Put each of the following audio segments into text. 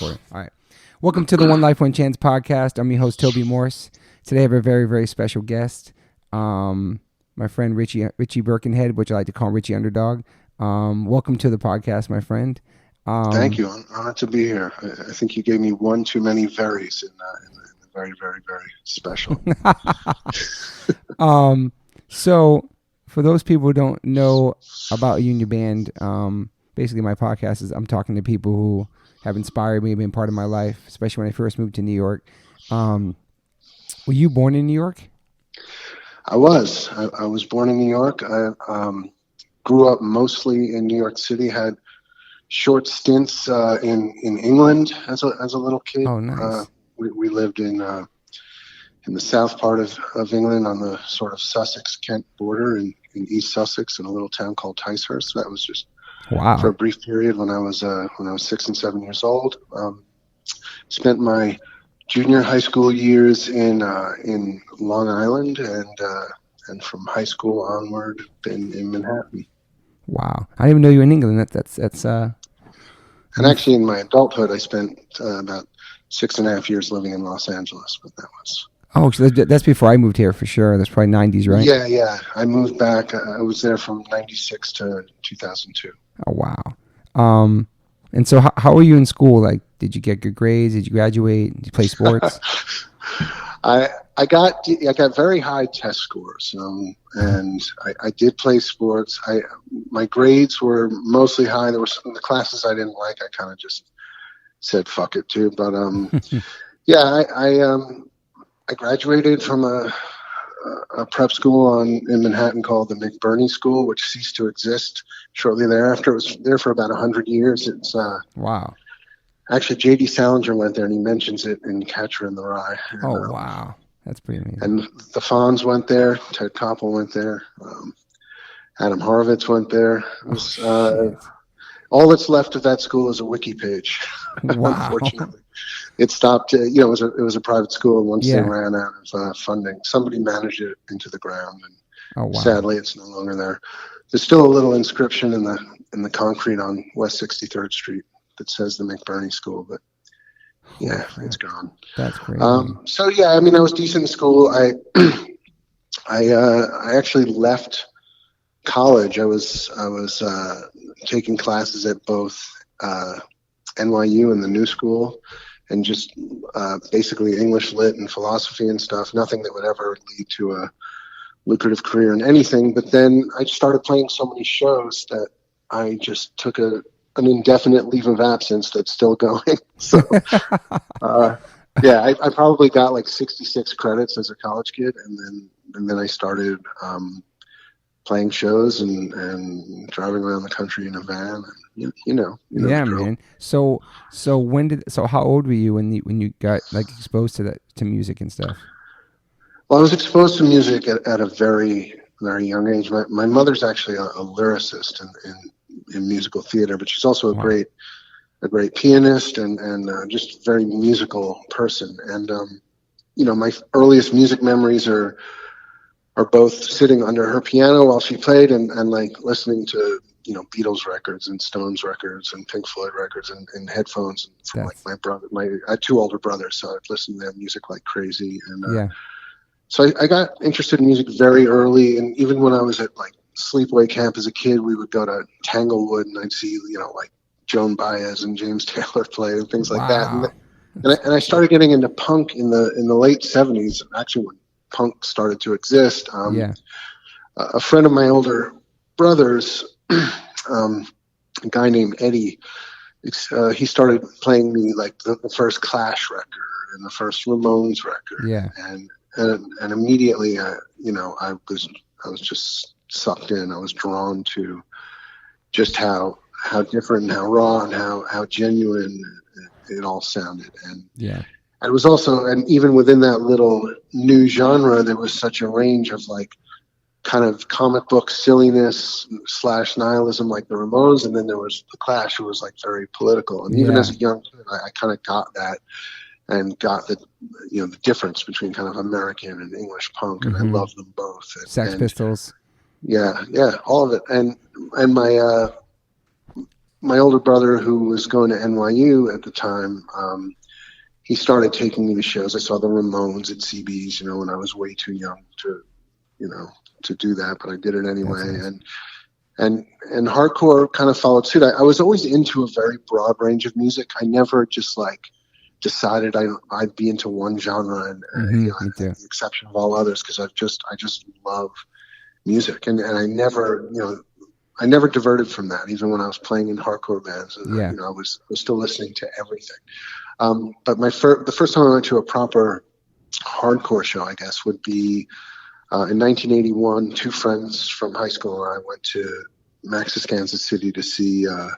recording. All right. Welcome to the One Life, One Chance podcast. I'm your host, Toby Morse. Today I have a very, very special guest. My friend Richie Birkenhead, which I like to call Richie Underdog. Welcome to the podcast, my friend. Thank you. I'm honored to be here. I think you gave me one too many verys in the very, very, very special. So for those people who don't know about you and your band, basically my podcast is I'm talking to people who have inspired me and been part of my life, especially when I first moved to New York. Were you born in New York? I was born in New York. I grew up mostly in New York City, had short stints in England as a little kid. Oh, nice. We lived in the south part of England on the sort of Sussex-Kent border in East Sussex in a little town called Ticehurst. So that was just for a brief period when I was 6 and 7 years old. Spent my junior high school years in Long Island and from high school onward in Manhattan. Wow, I didn't even know you were in England. That's And actually, in my adulthood, I spent about 6.5 years living in Los Angeles. But that was so that's before I moved here for sure. That's probably 90s, right? Yeah. I moved back. I was there from 96 to 2002. Oh wow. And so how were you in school? Like, did you get good grades? Did you graduate? Did you play sports? I got very high test scores, and I did play sports. My grades were mostly high. There were some of the classes I didn't like. I kind of just said fuck it too. But yeah, I graduated from a prep school in Manhattan called the McBurney School, which ceased to exist shortly thereafter. It was there for about 100 years. It's wow. Actually, J.D. Salinger went there, and he mentions it in Catcher in the Rye. Oh, wow. That's pretty amazing. And the Fonz went there. Ted Koppel went there. Adam Horowitz went there. It was, all that's left of that school is a wiki page. Wow. Unfortunately, it stopped. It was a private school, and once they ran out of funding, somebody managed it into the ground, and sadly, it's no longer there. There's still a little inscription in the concrete on West 63rd Street that says the McBurney School, but yeah, it's gone. That's great. So yeah, I mean, I was decent in school. I actually left college. I was taking classes at both NYU and the New School, and just basically English lit and philosophy and stuff. Nothing that would ever lead to a lucrative career in anything. But then I started playing so many shows that I just took an indefinite leave of absence that's still going. So, yeah, I probably got like 66 credits as a college kid, and then I started playing shows and driving around the country in a van. And, you know yeah, man. So how old were you when you got like exposed to music and stuff? Well, I was exposed to music at a very, very young age. My mother's actually a lyricist in musical theater, but she's also a great pianist and just a very musical person. And my earliest music memories are both sitting under her piano while she played and like listening to Beatles records and Stones records and Pink Floyd records and headphones from like my brother. I had two older brothers, so I'd listen to their music like crazy. And so I got interested in music very early, and even when I was at like sleepaway camp as a kid, we would go to Tanglewood and I'd see like Joan Baez and James Taylor play and things like that. And I started getting into punk in the late 70s, actually when punk started to exist. A friend of my older brother's, a guy named Eddie, he started playing me like the first Clash record and the first Ramones record. And immediately I was just sucked in. I was drawn to just how different and how raw and how genuine it all sounded. And it was also, and even within that little new genre, there was such a range of like kind of comic book silliness / nihilism like the Ramones, and then there was the Clash, who was like very political. And even as a young kid, I kind of got that and got the difference between kind of American and English punk, and I love them both. Sex Pistols. Yeah, all of it. And my older brother, who was going to NYU at the time, he started taking me to shows. I saw the Ramones at CB's, when I was way too young to do that, but I did it anyway. Nice. And hardcore kind of followed suit. I was always into a very broad range of music. I never just decided I'd be into one genre and the exception of all others, because I just love music, and I never I never diverted from that, even when I was playing in hardcore bands. I was still listening to everything. But the first time I went to a proper hardcore show, I guess, would be in 1981. Two friends from high school and I went to Max's, Kansas City to see the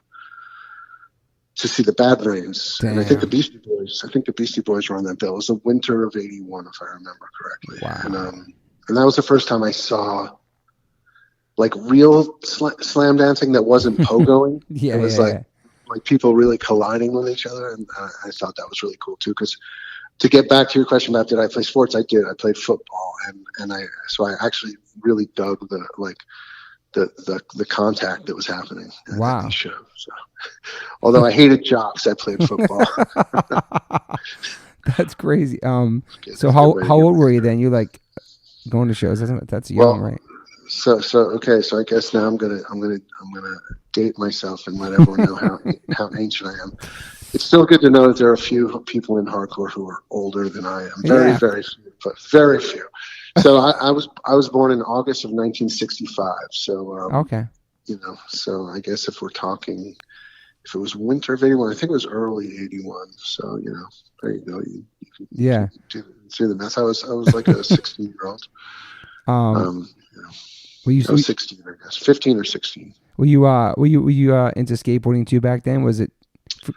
Bad Brains. Damn. And I think the Beastie Boys were on that bill. It was the winter of '81, if I remember correctly. Wow. And that was the first time I saw real slam dancing that wasn't pogoing. It was like people really colliding with each other, and I thought that was really cool too. Because to get back to your question about did I play sports, I did. I played football, and I actually really dug the contact that was happening at these shows. So, although I hated jocks, I played football. That's crazy. So how old were you then? You going to shows? That's young, right? So okay. So I guess now I'm gonna date myself and let everyone know how ancient I am. It's still good to know that there are a few people in hardcore who are older than I am. Very few, but very few. So I was born in August of 1965. So okay. So I guess if we're talking, if it was winter of '81, I think it was early '81. So there you go. You can do the math. I was like a 16-year-old. I was 16, I guess, 15 or 16. Were you into skateboarding too back then? Was it?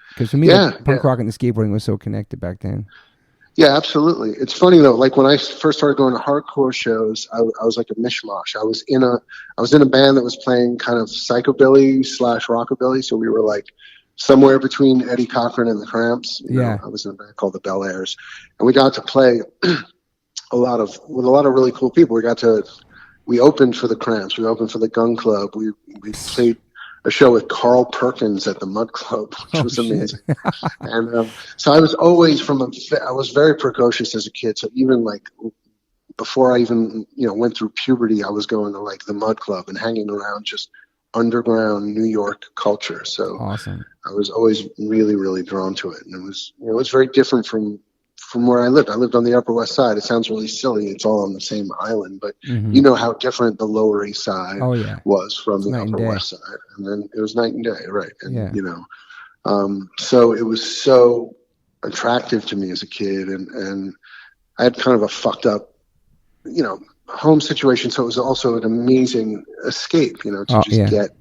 Because for me, punk rock and the skateboarding was so connected back then. Yeah, absolutely. It's funny though. Like when I first started going to hardcore shows, I was like a mishmash. I was in a band that was playing kind of psychobilly / rockabilly. So we were like somewhere between Eddie Cochran and the Cramps. I was in a band called the Bel Airs, and we got to play with a lot of really cool people. We opened for the Cramps. We opened for the Gun Club. We played a show with Carl Perkins at the Mud Club, which was amazing. And so I was always I was very precocious as a kid. So even before I even went through puberty, I was going to the Mud Club and hanging around just underground New York culture. So awesome. I was always really, really drawn to it, and it was very different from where I lived. I lived on the Upper West Side. It sounds really silly. It's all on the same island, but you know how different the Lower East Side was from the Upper West Side. And then it was night and day, right? And, so it was so attractive to me as a kid, and I had kind of a fucked up, home situation. So it was also an amazing escape, to get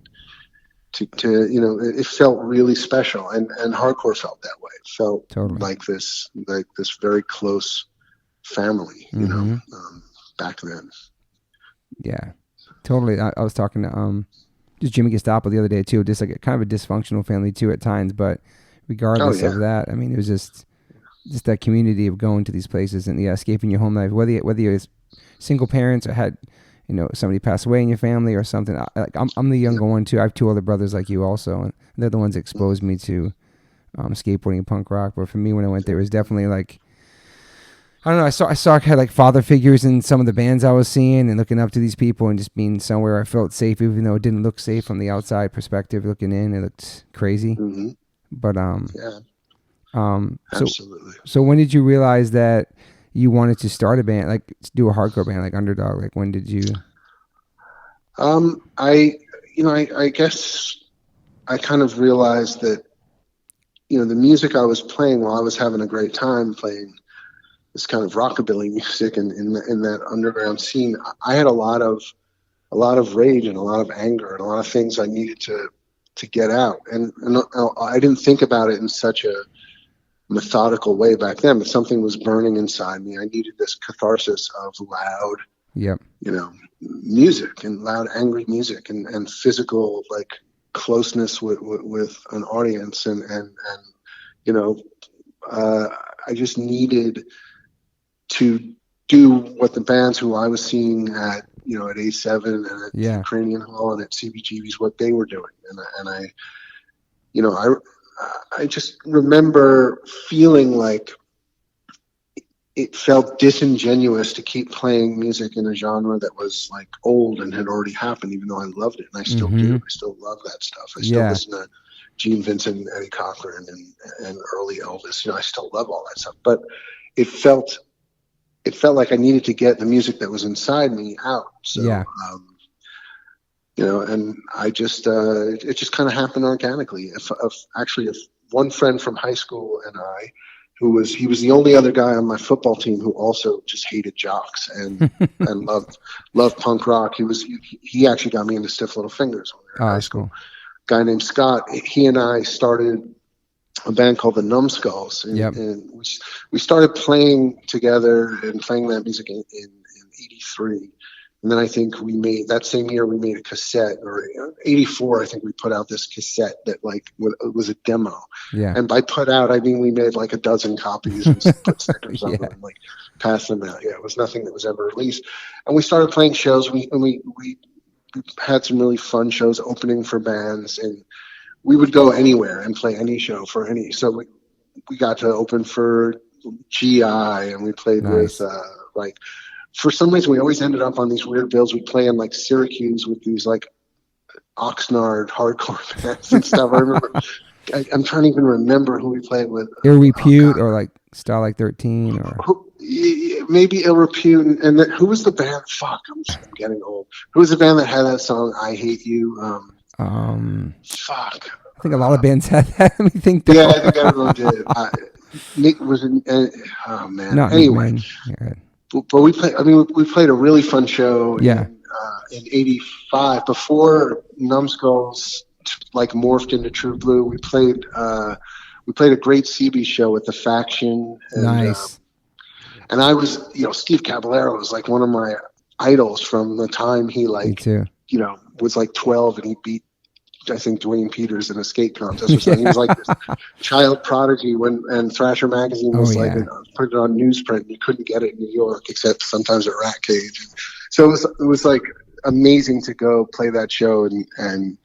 to it felt really special, and hardcore felt that way. It felt totally like this very close family, back then. Yeah, totally. I was talking to just Jimmy Gestapo the other day too, just like kind of a dysfunctional family too at times, but regardless of that, I mean, it was just that community of going to these places and escaping your home life, whether you're single parents or had somebody pass away in your family or something. I'm the younger one too. I have two older brothers like you also, and they're the ones that exposed me to skateboarding and punk rock. But for me, when I went there, it was definitely I don't know. I saw I had father figures in some of the bands I was seeing, and looking up to these people, and just being somewhere I felt safe, even though it didn't look safe from the outside perspective. Looking in, it looked crazy. Mm-hmm. But absolutely. So when did you realize that you wanted to start a band, do a hardcore band like Underdog? When did you? I guess I kind of realized that, the music I was playing while I was having a great time playing this kind of rockabilly music and in that underground scene, I had a lot of rage and a lot of anger and a lot of things I needed to get out. And I didn't think about it in such a methodical way back then, but something was burning inside me. I needed this catharsis of loud, music, and loud, angry music, and physical closeness with an audience, and I just needed to do what the bands who I was seeing at A7 and at Ukrainian Hall and at CBGB's, what they were doing, and I just remember feeling like it felt disingenuous to keep playing music in a genre that was like old and had already happened, even though I loved it, and I still do. I still love that stuff. I still listen to Gene Vincent, and Eddie Cochran, and early Elvis. I still love all that stuff. But it felt like I needed to get the music that was inside me out. So, and I just it just kind of happened organically. If one friend from high school and I, he was the only other guy on my football team who also just hated jocks and loved punk rock. He actually got me into Stiff Little Fingers when we were in high school. Cool. Guy named Scott. He and I started a band called the Numbskulls, and we started playing together and playing that music in '83. And then I think that same year we made a cassette, or '84. I think we put out this cassette that it was a demo. Yeah. And by put out, I mean we made like a dozen copies and put stickers on them, and passed them out. Yeah, it was nothing that was ever released. And we started playing shows. We had some really fun shows opening for bands, and we would go anywhere and play any show for any. So we got to open for GI, and we played with for some reason, we always ended up on these weird bills. We'd play in like Syracuse with these like Oxnard hardcore bands and stuff. I remember, I'm trying to even remember who we played with. Ill Repute or like Starlight 13 or maybe Ill Repute. And who was the band? Fuck, I'm getting old. Who was the band that had that song, I Hate You? Fuck. I think a lot of bands had that. Let me think. Yeah, I think everyone did. Nick was in. Oh man. Not anyway. Man. But we played a really fun show in '85 before Numbskulls morphed into True Blue. We played a great CB show with the Faction. And, nice. And I was, Steve Caballero was like one of my idols from the time he was like 12 and he beat, I think, Dwayne Peters in a skate contest or something. He was like this child prodigy and Thrasher magazine was put it on newsprint. You couldn't get it in New York except sometimes at Rat Cage. So it was like amazing to go play that show and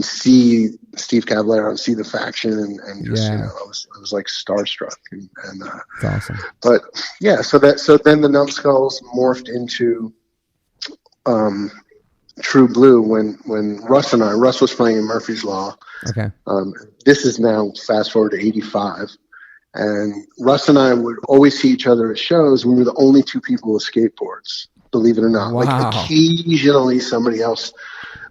see Steve Caballero and see the Faction and just I was like starstruck and that's awesome. But so then the Numbskulls morphed into True Blue when Russ was playing in Murphy's Law. Okay. This is now fast forward to '85, and Russ and I would always see each other at shows. We were the only two people with skateboards, believe it or not. Wow. Like occasionally somebody else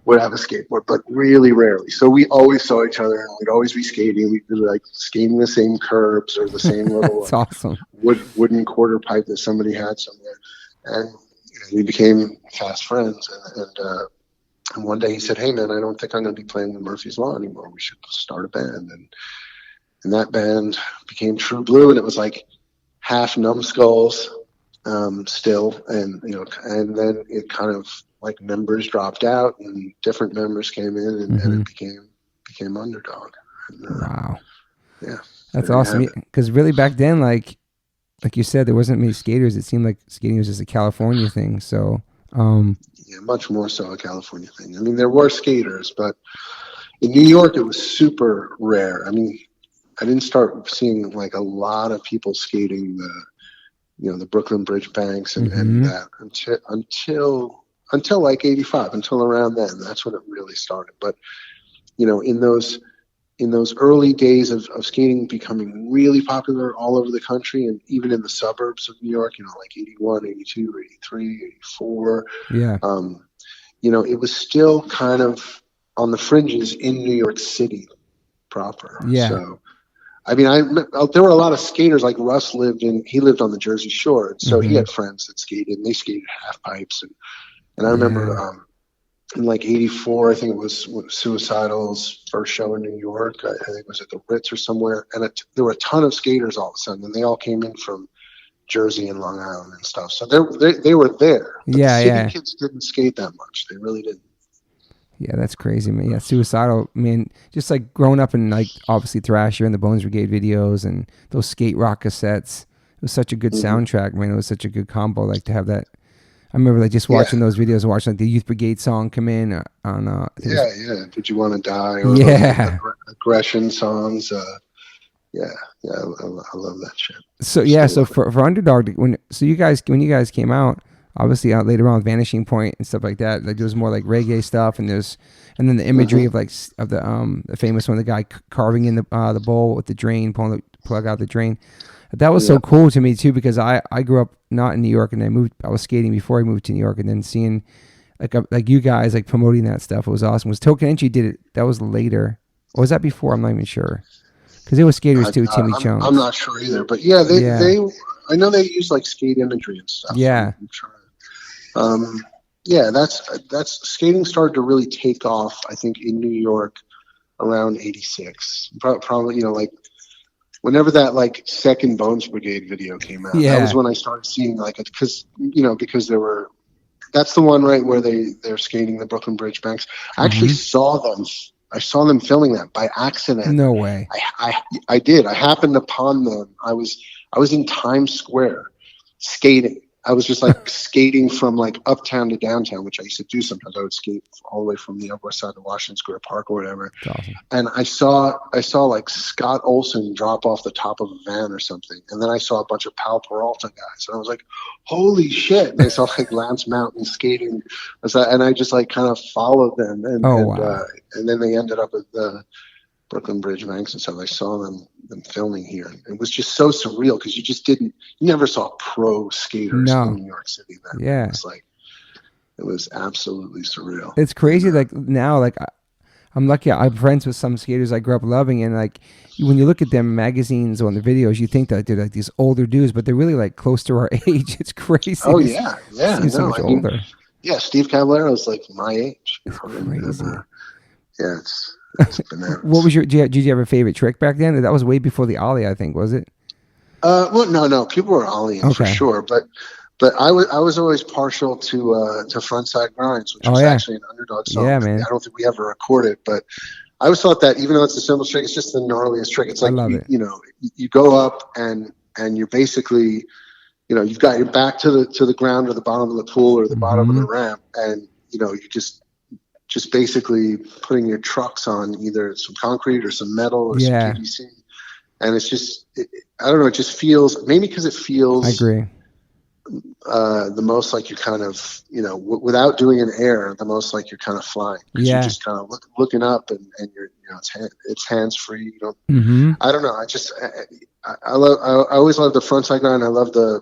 would have a skateboard, but really rarely. So we always saw each other, and we'd always be skating. We'd be like skating the same curbs or the same little awesome. wooden quarter pipe that somebody had somewhere, and we became fast friends, and one day he said, "Hey man, I don't think I'm going to be playing with Murphy's Law anymore. We should start a band." And that band became True Blue, and it was like half Numbskulls still, and then it kind of like members dropped out and different members came in, and it became Underdog. And, wow. Yeah, that's awesome. Because really back then, like you said, there wasn't many skaters. It seemed like skating was just a California thing. So, much more so a California thing. I mean, there were skaters, but in New York, it was super rare. I mean, I didn't start seeing like a lot of people skating the Brooklyn Bridge banks and that until like '85, until around then. That's when it really started. But in those early days of skating becoming really popular all over the country and even in the suburbs of New York, like 81, 82, 83, 84. Yeah. It was still kind of on the fringes in New York City proper. Yeah. So, I mean, there were a lot of skaters. Like Russ lived on the Jersey Shore, and so he had friends that skated, and they skated half pipes. And I remember in like '84, I think it was Suicidal's first show in New York. I think it was at the Ritz or somewhere, and there were a ton of skaters all of a sudden, and they all came in from Jersey and Long Island and stuff. So they were there. But the city kids didn't skate that much. They really didn't. Yeah, that's crazy, man. Yeah, Suicidal, man. Just like growing up in like obviously Thrasher and the Bones Brigade videos and those skate rock cassettes. It was such a good soundtrack, man. It was such a good combo, like to have that I remember like just Yeah. watching those videos, watching like the Youth Brigade song come in on. I think it was, Yeah. Did you want to die? Or those yeah. aggression songs. Yeah. Yeah. I love that shit. So yeah, Still so love it. for Underdog, when you guys came out, obviously out later on with Vanishing Point and stuff like that, like there was more like reggae stuff, and then the imagery of Hmm. like of the famous one, the guy carving in the bowl with the drain, pulling the plug out the drain. That was so Yeah. cool to me too, because I grew up not in New York, and I was skating before I moved to New York, and then seeing like you guys like promoting that stuff, it was awesome. Was Token Entry did it? That was later, or was that before? I'm not even sure, because they were skaters too, Timmy I'm Chunks. not sure either, but yeah, Yeah, I know they use like skate imagery and stuff. yeah. I'm trying. Yeah, that's skating started to really take off. I think in New York around '86, probably like whenever that like second Bones Brigade video came out. That was Yeah. when I started seeing like it because there were. That's the one right where they're skating the Brooklyn Bridge banks. I actually Mm-hmm. saw them. I saw them filming that by accident. No way. I did. I happened upon them. I was in Times Square skating. I was just like skating from like uptown to downtown, which I used to do sometimes. I would skate all the way from the Upper West Side to Washington Square Park or whatever. It's awesome. And I saw like Scott Olson drop off the top of a van or something. And then I saw a bunch of Pal Peralta guys. And I was like, holy shit. And I saw like Lance Mountain skating. And I just like kind of followed them. Oh wow. And then they ended up at the Brooklyn Bridge banks and stuff. I saw them filming here. It was just so surreal because you never saw pro skaters in No. New York City then. Yeah. It was absolutely surreal. It's crazy. Like now, like I'm lucky. I'm friends with some skaters I grew up loving, and like when you look at them magazines or on the videos, you think that they're like these older dudes, but they're really like close to our age. It's crazy. Oh yeah, yeah. Seems so much older. Yeah, Steve Caballero is like my age. It's crazy. Yeah, it's bananas. What was did you have a favorite trick back then? That was way before the ollie, I think, was it? Well, no, people were ollieing for Okay. sure, but I was always partial to frontside grinds, which Oh was yeah. actually an Underdog song. Yeah, man. I don't think we ever recorded, but I always thought that even though it's a simple trick, it's just the gnarliest trick. It's I like love it. you go up and you're basically you've got your back to the ground or the bottom of the pool or the bottom of the ramp, and you just basically putting your trucks on either some concrete or some metal or some Yeah. PVC, and it's just I don't know. It just feels maybe because it feels I agree. the most like you're kind of without doing an air, the most like you're kind of flying because Yeah. you're just kind of looking up and you're it's hands free. You don't. Mm-hmm. I don't know. I always love the frontside grind. I love the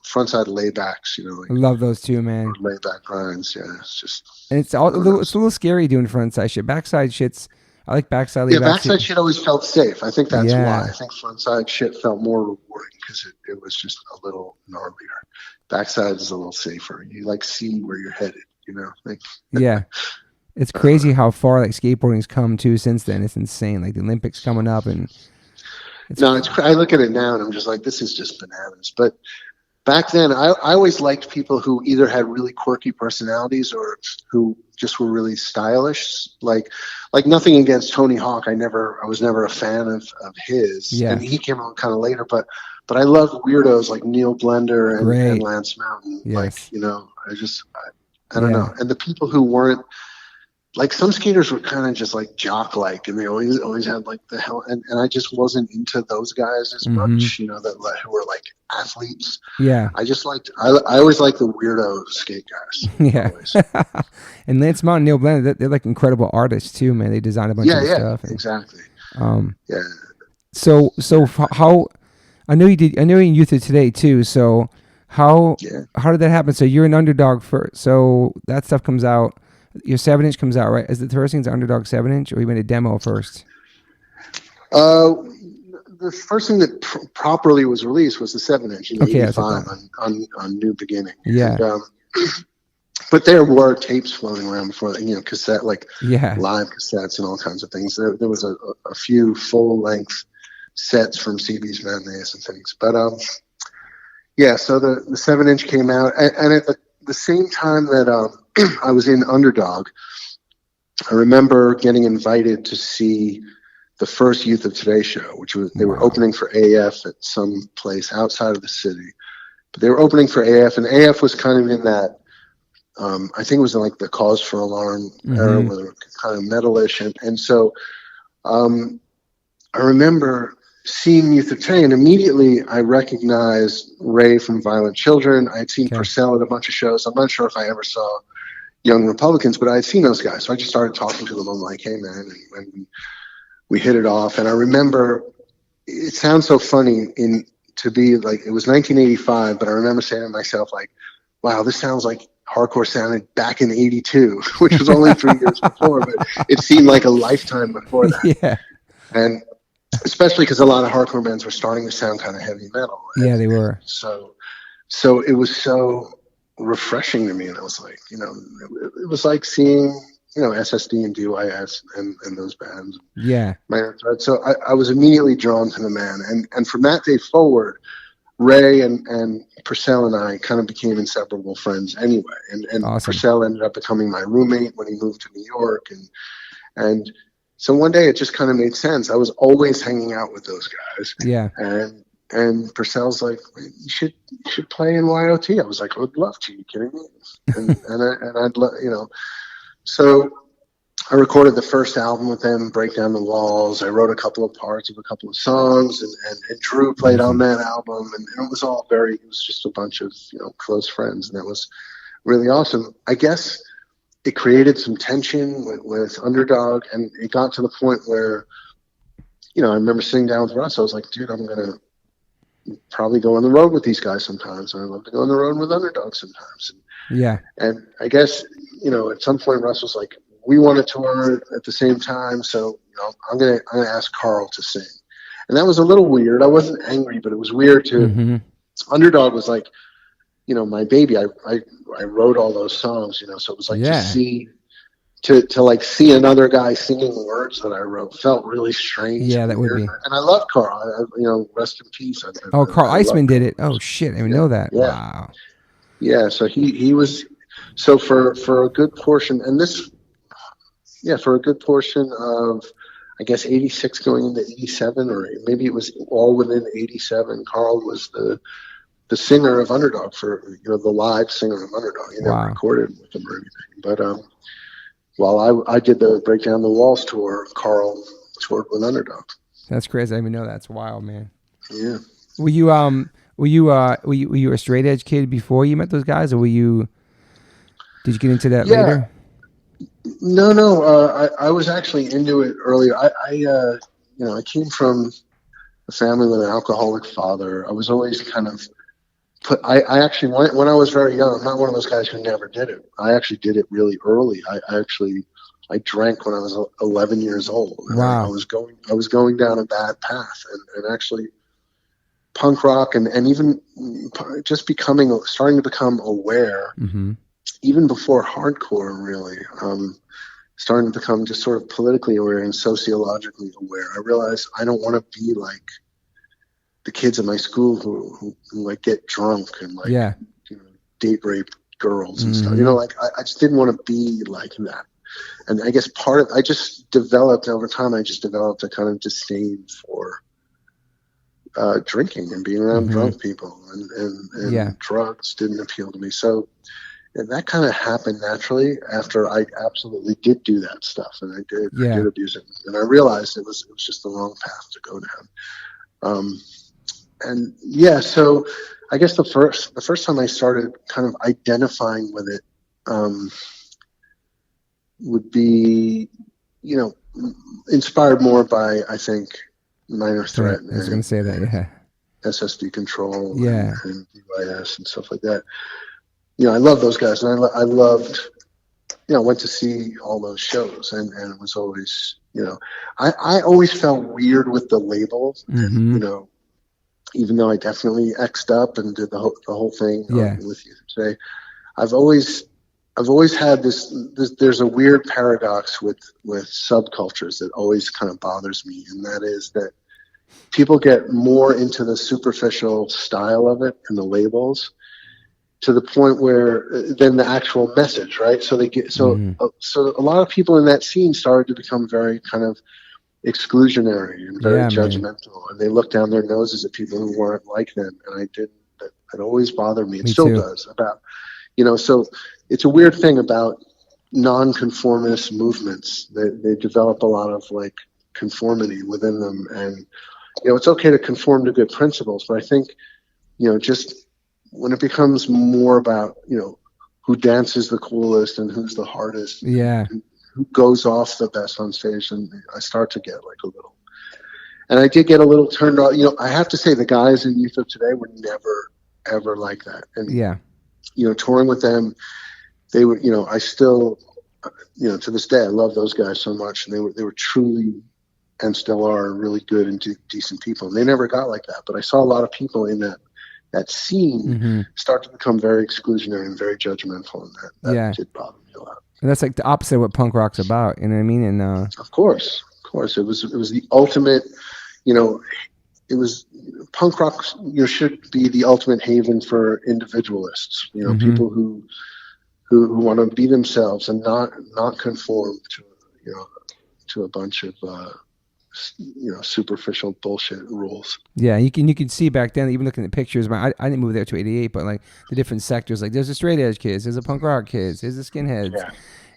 frontside laybacks. I love those too, man. Layback grinds. Yeah, it's just. And it's all it's a little scary doing frontside shit. Backside shits. I like backside laybacks. Backside shit always felt safe. I think that's Yeah. why. I think frontside shit felt more rewarding because it was just a little gnarlier. Backside is a little safer. You like see where you're headed. Yeah. It's crazy how far like skateboarding's come too since then. It's insane. Like the Olympics coming up and I look at it now and I'm just like, this is just bananas. But back then, I always liked people who either had really quirky personalities or who just were really stylish. Like nothing against Tony Hawk. I was never a fan of his. Yeah. And he came out kind of later, but I love weirdos like Neil Blender and Lance Mountain. Yes. I don't know. And the people who weren't, like some skaters were kind of just like jock-like, and they always had like the hell, and I just wasn't into those guys as much, who were like athletes. Yeah. I always like the weirdo skate guys. Yeah. And Lance Mountain, Neil Blender, they're like incredible artists too, man. They design a bunch of stuff. Exactly. Yeah. So how I know you're in Youth of Today too. So how did that happen? So you're an Underdog first. So that stuff comes out. Your 7-inch comes out, right? Is the first thing's Underdog 7-inch, or you made a demo first? The first thing that properly was released was the 7-inch in '85 on New Beginning. Yeah. And, but there were tapes floating around before that, cassette, like live cassettes and all kinds of things. There was a few full length sets from CB's Matinees and things. But so the 7-inch came out, and at the same time that I was in Underdog, I remember getting invited to see the first Youth of Today show, which was they were opening for AF at some place outside of the city. But they were opening for AF, and AF was kind of in that I think it was in like the Cause for Alarm era, Mm-hmm. where they were kind of metalish, and so I remember seeing Youth of Today, and immediately I recognized Ray from Violent Children. I had seen Okay. Purcell at a bunch of shows. I'm not sure if I ever saw Young Republicans, but I had seen those guys. So I just started talking to them. I'm like, hey, man. And we hit it off. And I remember, it sounds so funny to be like, it was 1985, but I remember saying to myself, like, wow, this sounds like hardcore sounded back in 82, which was only 3 years before, but it seemed like a lifetime before that. Yeah. And especially because a lot of hardcore bands were starting to sound kind of heavy metal. Yeah, they were. So it was so refreshing to me, and I was like, it was like seeing, SSD and DYS and those bands. Yeah. So I was immediately drawn to the man, and from that day forward, Ray and Purcell and I kind of became inseparable friends anyway. And Awesome. Purcell ended up becoming my roommate when he moved to New York, and so one day it just kind of made sense. I was always hanging out with those guys. Yeah. And Purcell's like, you should play in YOT. I was like, I would love to. Are you kidding me? And I'd love, So I recorded the first album with them, Break Down the Walls. I wrote a couple of parts of a couple of songs, and Drew played on that album, and it was just a bunch of close friends, and that was really awesome. I guess it created some tension with Underdog, and it got to the point where, I remember sitting down with Russ. I was like, dude, I'm gonna probably go on the road with these guys sometimes, and I'd love to go on the road with Underdog sometimes. And I guess, at some point Russ was like, we want to tour at the same time, so I'm gonna ask Carl to sing. And that was a little weird. I wasn't angry, but it was weird to Underdog was like, my baby. I wrote all those songs, so it was like to like see another guy singing words that I wrote felt really strange. Yeah, that would be. And I love Carl. Rest in peace. Carl Eisman did it. Oh shit, I didn't know that. Yeah. Wow. Yeah, so he was so for a good portion, for a good portion of, I guess, 86 going into 87, or maybe it was all within 87. Carl was the singer of Underdog for the live singer of Underdog. He never recorded with them or anything, but while I did the Break Down the Walls tour, Carl toured with Underdog. That's crazy. I didn't even know that. That's wild, man. Yeah. Were you a straight edge kid before you met those guys, or did you get into that later? No. I was actually into it earlier. I came from a family with an alcoholic father. I was always kind of I actually, when I was very young, I'm not one of those guys who never did it. I actually did it really early. I drank when I was 11 years old. Wow. I was going down a bad path, and actually punk rock and even just starting to become aware, even before hardcore, really, starting to become just sort of politically aware and sociologically aware. I realized I don't want to be like the kids in my school who like get drunk and like date rape girls and stuff. I just didn't want to be like that. And I guess I just developed over time. I just developed a kind of disdain for drinking and being around drunk people, and drugs didn't appeal to me. So that kind of happened naturally after I absolutely did do that stuff, and I did abuse it, and I realized it was just the wrong path to go down. So I guess the first time I started kind of identifying with it would be, inspired more by, I think, Minor Threat. I was going to say that, yeah. SSD Control, and DYS and stuff like that. I love those guys, and I loved, went to see all those shows, and it was always, I always felt weird with the labels, and, even though I definitely X'd up and did the whole thing with you today, I've always had this. There's a weird paradox with subcultures that always kind of bothers me, and that is that people get more into the superficial style of it and the labels to the point where than the actual message, right? So they get so a lot of people in that scene started to become very kind of exclusionary and very judgmental, and they look down their noses at people who weren't like them, and I didn't. That always bothered me. It still does. About so it's a weird thing about nonconformist movements. They develop a lot of like conformity within them, and it's okay to conform to good principles, but I think just when it becomes more about who dances the coolest and who's the hardest, Yeah. who goes off the best on stage, and I start to get like a little. And I did get a little turned off. I have to say the guys in Youth of Today were never ever like that. And Yeah. Touring with them, they were. I still, to this day, I love those guys so much, and they were truly, and still are, really good and decent people. And they never got like that. But I saw a lot of people in that scene start to become very exclusionary and very judgmental, and that did bother me a lot. And that's like the opposite of what punk rock's about. You know what I mean? And of course, it was the ultimate. It was punk rock. Should be the ultimate haven for individualists. People who want to be themselves and not conform to a bunch of superficial bullshit rules. Yeah, you can see back then, even looking at pictures. I didn't move there to '88, but like the different sectors, like there's the straight edge kids, there's the punk rock kids, there's the skinheads,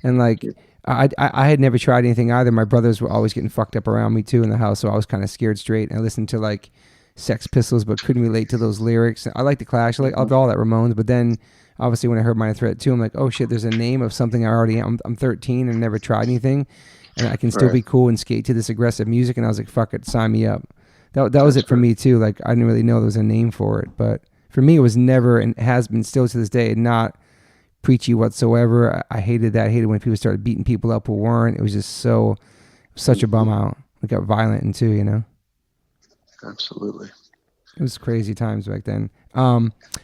and like I had never tried anything either. My brothers were always getting fucked up around me too in the house, so I was kind of scared straight. And I listened to like Sex Pistols, but couldn't relate to those lyrics. I like the Clash, I loved all that Ramones, but then obviously when I heard Minor Threat 2, I'm like, oh shit, there's a name of something I already am. I'm 13 and never tried anything, and I can still be cool and skate to this aggressive music. And I was like, fuck it, sign me up. That was it for me too. Like I didn't really know there was a name for it, but for me it was never, and has been still to this day, not preachy whatsoever. I hated that. I hated when people started beating people up who weren't. It was just such a bum out. It got violent and too, Absolutely. It was crazy times back then.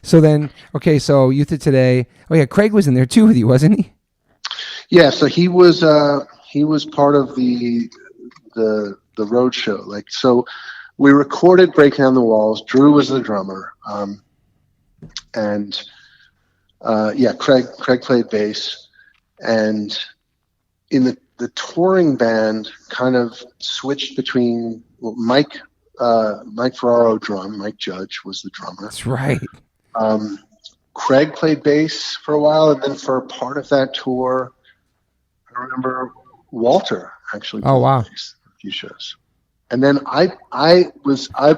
So then, okay, so Youth of Today. Oh yeah, Craig was in there too with you, wasn't he? Yeah, so he was part of the road show. Like, so we recorded Break Down the Walls. Drew was the drummer, and Craig played bass, and in the touring band kind of switched between Mike Ferraro drum. Mike Judge was the drummer. That's right. Craig played bass for a while, and then for part of that tour, I remember Walter actually played bass a few shows. And then I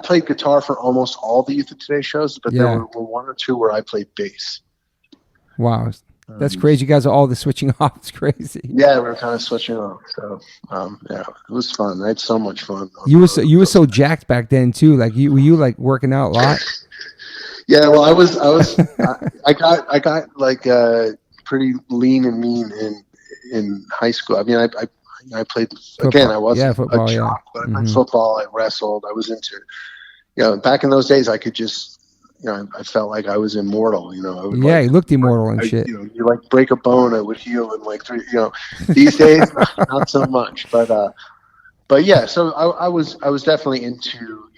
played guitar for almost all the Youth of Today shows, but there were one or two where I played bass. Wow. That's crazy. You guys are all the switching off. It's crazy. Yeah, we were kind of switching off. So, it was fun. I had so much fun. You were so jacked back then too. Like were you like working out a lot? Yeah, well, I got like pretty lean and mean in high school. I mean, I played football. Again. I wasn't football, a jock, but I played football. I wrestled. I was into, back in those days, I could just. I felt like I was immortal. You looked immortal and shit. You like break a bone, I would heal in like 3. These days, not so much. But yeah. So I was definitely into.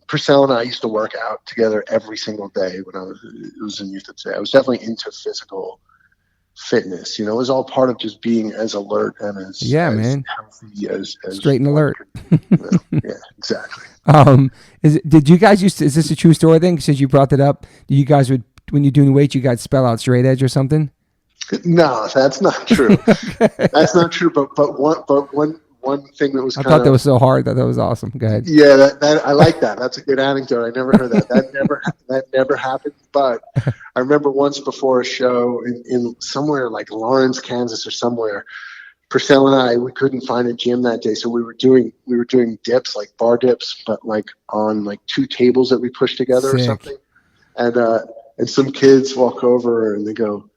Purcell and I used to work out together every single day when it was in Youth of Today. I was definitely into physical fitness. It was all part of just being as alert and as healthy as straight and alert. Yeah, exactly. Did you guys is this a true story then? Since you brought that up, do you guys when you're doing weights, you guys spell out straight edge or something? No, that's not true. Okay. That's not true. But one thing that was I thought that was so hard that was awesome. Go ahead. Yeah, that I like that. That's a good anecdote. I never heard that. That never happened. But I remember once before a show in somewhere like Lawrence, Kansas or somewhere, Purcell and I, we couldn't find a gym that day, so we were doing dips, like bar dips, but like on like 2 tables that we pushed together. Sick. Or something. And some kids walk over and they go,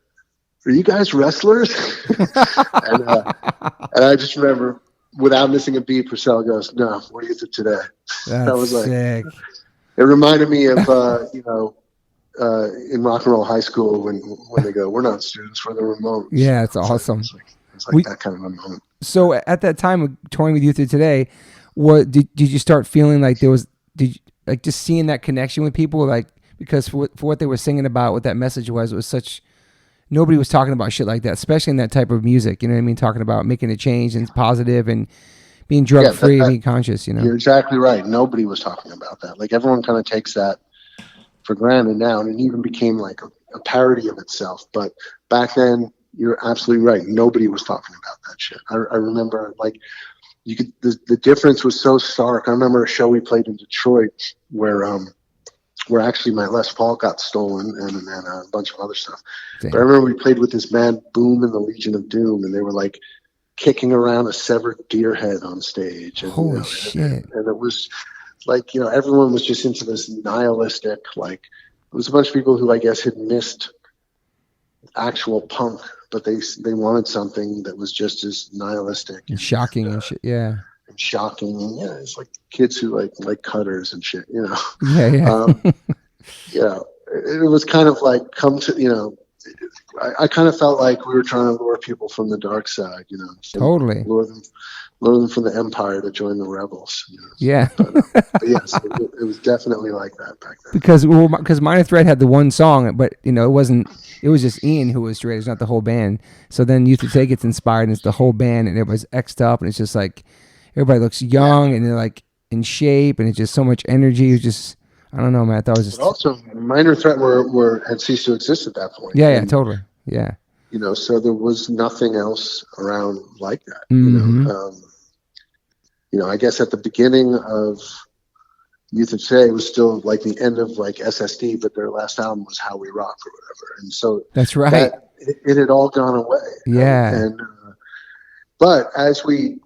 "Are you guys wrestlers?" and I just remember, without missing a beat, Purcell goes, "No, we're Youth of Today." That was like, sick. It reminded me of in rock and roll high school when they go, "We're not students, we're the Ramones." Yeah, it's awesome. It's like that kind of a moment. So at that time of touring with Youth of Today, what did you start feeling like there was? Did you, like just seeing that connection with people, like because for what they were singing about, what that message was, it was such. Nobody was talking about shit like that, especially in that type of music. You know what I mean? Talking about making a change and positive and being drug free and being conscious. You're exactly right. Nobody was talking about that. Like everyone kind of takes that for granted now, and it even became like a parody of itself. But back then, you're absolutely right. Nobody was talking about that shit. I remember, like, the difference was so stark. I remember a show we played in Detroit where actually my Les Paul got stolen and a bunch of other stuff. Damn. But I remember we played with this band Boom and the Legion of Doom, and they were like kicking around a severed deer head on stage. And, Holy shit. And it was like, everyone was just into this nihilistic, like, it was a bunch of people who I guess had missed actual punk, but they wanted something that was just as nihilistic and shocking and shit. Yeah. And shocking. And yeah, it's like kids who like Cutters and shit, Yeah. It was kind of like I kind of felt like we were trying to lure people from the dark side, Totally. Lure them from the empire to join the rebels. Yeah. But yes, it was definitely like that back then. Because Minor Threat had the one song, but it wasn't. It was just Ian who was straight. It's not the whole band. So then Youth of Today gets inspired, and it's the whole band, and everybody's X'd up, and it's just like everybody looks young, and they're like in shape, and it's just so much energy. It's just, I don't know, man. I thought it was just. But also, Minor Threat had ceased to exist at that point. Yeah, totally. Yeah. So there was nothing else around like that. Mm-hmm. I guess at the beginning of Youth of Today, it was still like the end of like SSD, but their last album was How We Rock or whatever. And so that's right. It had all gone away. Yeah. But as we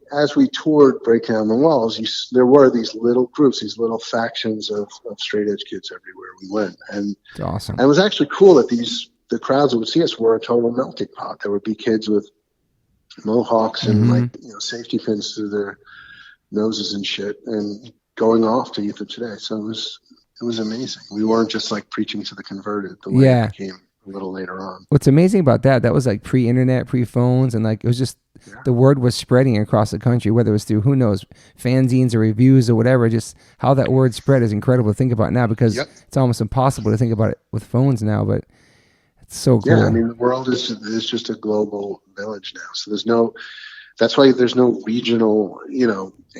toured Break Down the Walls, there were these little groups, these little factions of straight edge kids everywhere we went. And it's awesome. And it was actually cool that the crowds that would see us were a total melting pot. There would be kids with mohawks and safety pins through their noses and shit, and going off to Youth of Today. So it was amazing. We weren't just like preaching to the converted the way it became a little later on. What's amazing about that was like pre-internet, pre-phones, and like it was just the word was spreading across the country, whether it was through, who knows, fanzines or reviews or whatever. Just how that word spread is incredible to think about now, because it's almost impossible to think about it with phones now, but it's so cool. Yeah, I mean, the world is just a global village now. So that's why there's no regional,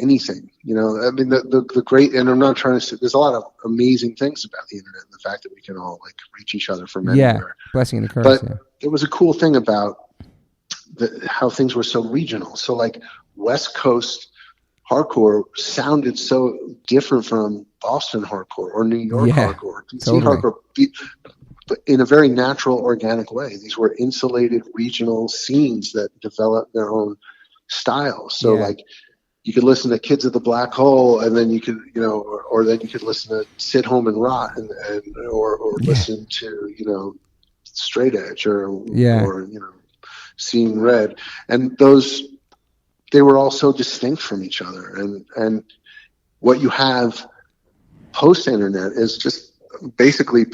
anything, I mean, the great, and I'm not trying to say, there's a lot of amazing things about the internet and the fact that we can all like reach each other from anywhere. Blessing and a curse. But it was a cool thing about how things were so regional. So like West Coast hardcore sounded so different from Boston hardcore or New York hardcore, DC hardcore, but in a very natural, organic way. These were insulated regional scenes that developed their own style. So like you could listen to Kids of the Black Hole, and then you could, or then you could listen to Sit Home and Rot, or listen to, Straight Edge or Seeing Red. And they were all so distinct from each other. And what you have post-internet is just basically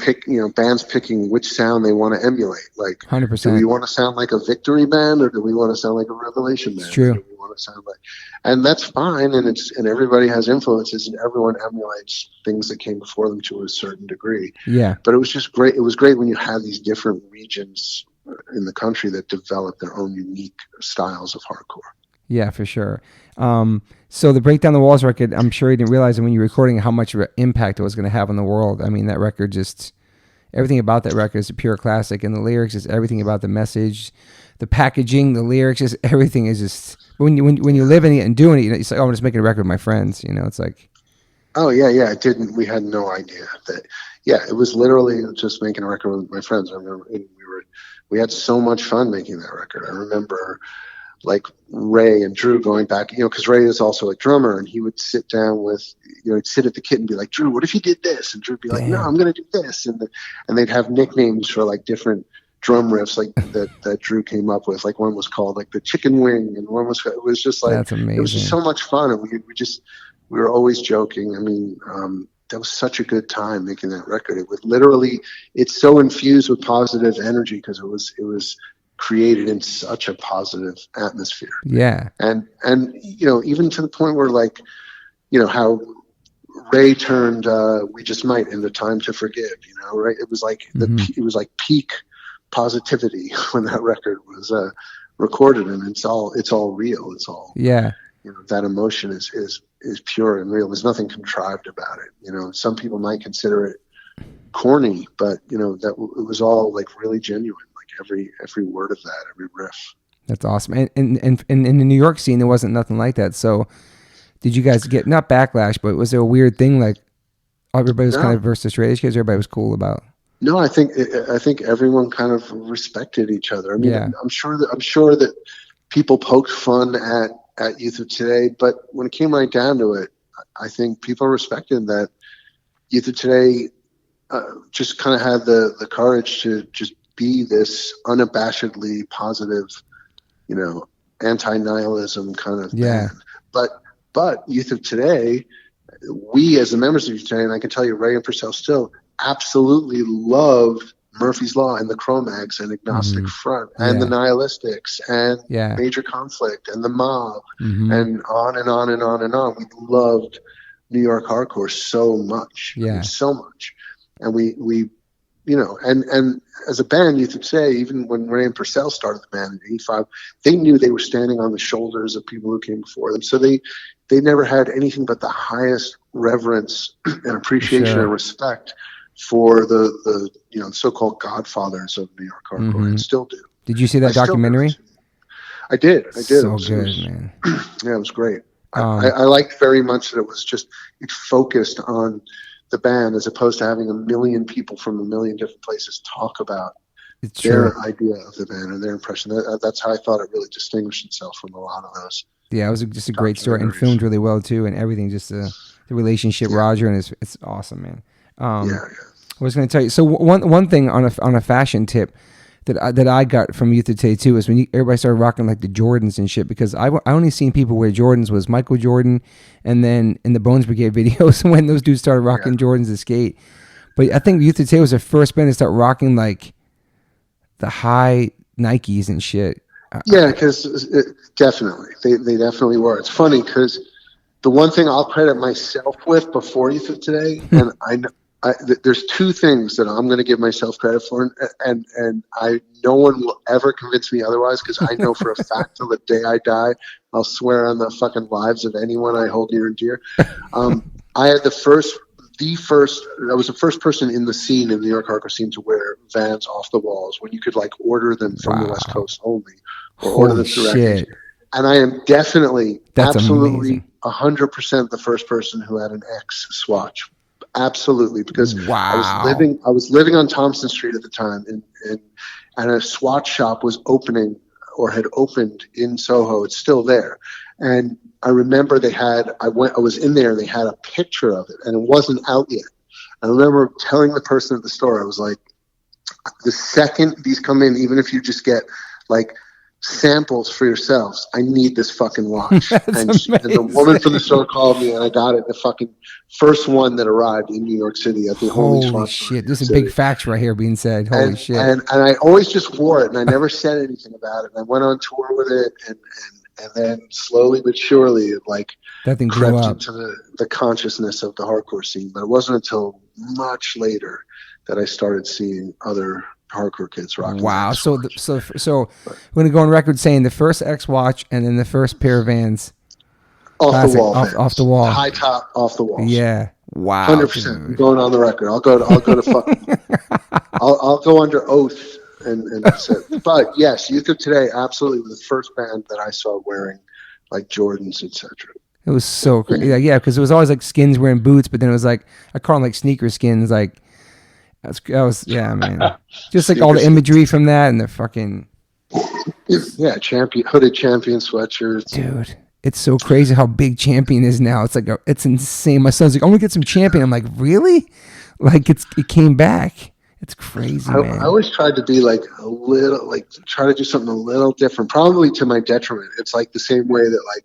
bands picking which sound they want to emulate. Like, 100%. Do we want to sound like a Victory band, or do we want to sound like a Revelation band? It's true. Do we want to sound like, and that's fine. And everybody has influences, and everyone emulates things that came before them to a certain degree. Yeah. But it was just great. It was great when you had these different regions in the country that developed their own unique styles of hardcore. Yeah, for sure. So the Break Down the Walls record, I'm sure you didn't realize when you were recording how much impact it was going to have on the world. I mean, that record everything about that record is a pure classic, and the lyrics is everything about the message, the packaging, the lyrics, just everything is just, when you live in it and doing it, it's like, oh, I'm just making a record with my friends, it's like. Oh yeah. We had no idea that. Yeah, it was literally just making a record with my friends. I remember we had so much fun making that record. I remember like Ray and Drew going back, because Ray is also a drummer, and he would sit down with, he'd sit at the kit and be like, Drew, what if you did this? And Drew would be like, no, I'm going to do this. And they'd have nicknames for like different drum riffs like that Drew came up with. Like one was called like the chicken wing, and one was, it was just like, that's amazing. It was just so much fun. And we were always joking. I mean, that was such a good time making that record. It would literally, it's so infused with positive energy because it was created in such a positive atmosphere. Yeah. And even to the point where like, how Ray turned We Just Might into Time to Forgive, right? It was like it was like peak positivity when that record was recorded, and it's all real. It's all that emotion is pure and real. There's nothing contrived about it. Some people might consider it corny, but that it was all like really genuine. Like every word of that, every riff. That's awesome. And in the New York scene, there wasn't nothing like that. So did you guys get, not backlash, but was there a weird thing like everybody was kind of versus straight edge kids? Everybody was cool about. No, I think everyone kind of respected each other. I mean, Yeah. I'm sure that people poked fun at Youth of Today, but when it came right down to it, I think people respected that Youth of Today just kind of had the courage to just be this unabashedly positive, anti-nihilism kind of band. But Youth of Today, we as the members of Youth of Today, and I can tell you Ray and Purcell still absolutely loved Murphy's Law and the Cro-Mags and Agnostic Front and the Nihilistics and Major Conflict and the Mob and on and on and on and on. We loved New York hardcore so much, so much. And we and as a band, Youth of Today, even when Ray and Purcell started the band in '85, they knew they were standing on the shoulders of people who came before them. So they never had anything but the highest reverence and appreciation and respect for the so-called godfathers of New York hardcore, and still do. Did you see that documentary? I did. So good, man. Yeah, it was great. I liked very much that it focused on the band as opposed to having a million people from a million different places talk about their idea of the band and their impression. That's how I thought it really distinguished itself from a lot of those. Yeah, it was just a great story and filmed really well too, and everything. Just the relationship, Roger, and it's awesome, man. I was going to tell you. So one thing on a fashion tip that I got from Youth of Today too is when everybody started rocking like the Jordans and shit, because I only seen people wear Jordans was Michael Jordan, and then in the Bones Brigade videos when those dudes started rocking Jordans to skate. But I think Youth of Today was the first band to start rocking like the high Nikes and shit. Yeah, because definitely they definitely were. It's funny because the one thing I'll credit myself with before Youth of Today, and there's two things that I'm going to give myself credit for, and no one will ever convince me otherwise, because I know for a fact till the day I die, I'll swear on the fucking lives of anyone I hold near and dear. I had I was the first person in the scene, in the New York hardcore scene, to wear Vans off the walls when you could like order them from the West Coast only, or order them directly. And I am definitely, absolutely, 100% the first person who had an X swatch. Absolutely, because I was living on Thompson Street at the time, and a swatch shop was opening or had opened in Soho. It's still there, and I remember I was in there, and they had a picture of it, and it wasn't out yet. I remember telling the person at the store, I was like, the second these come in, even if you just get like samples for yourselves, I need this fucking watch. And the woman from the store called me, and I got it, the fucking first one that arrived in New York City at the only spot. Holy shit, there's some big facts right here being said. Holy shit. And I always just wore it, and I never said anything about it. And I went on tour with it, and then slowly but surely it like that thing crept grew up into the consciousness of the hardcore scene. But it wasn't until much later that I started seeing other hardcore kids rocking. Wow. So we're gonna go on record saying the first X watch and then the first pair of Vans off the wall, off the wall, high top off the wall. Yeah. Wow. 100%. Going on the record. I'll go to fucking. I'll go under oath and that's it. But yes, Youth of Today absolutely was the first band that I saw wearing like Jordans, etc. It was so crazy. Yeah, because it was always like skins wearing boots, but then it was like I call them like sneaker skins, like. That was man. Just like all the imagery from that and the fucking hooded champion sweatshirts. Dude, it's so crazy how big Champion is now. It's like it's insane. My son's like, I'm gonna get some Champion. I'm like, really? Like it came back. It's crazy, man. I always tried to be like a little, like try to do something a little different, probably to my detriment. It's like the same way that like,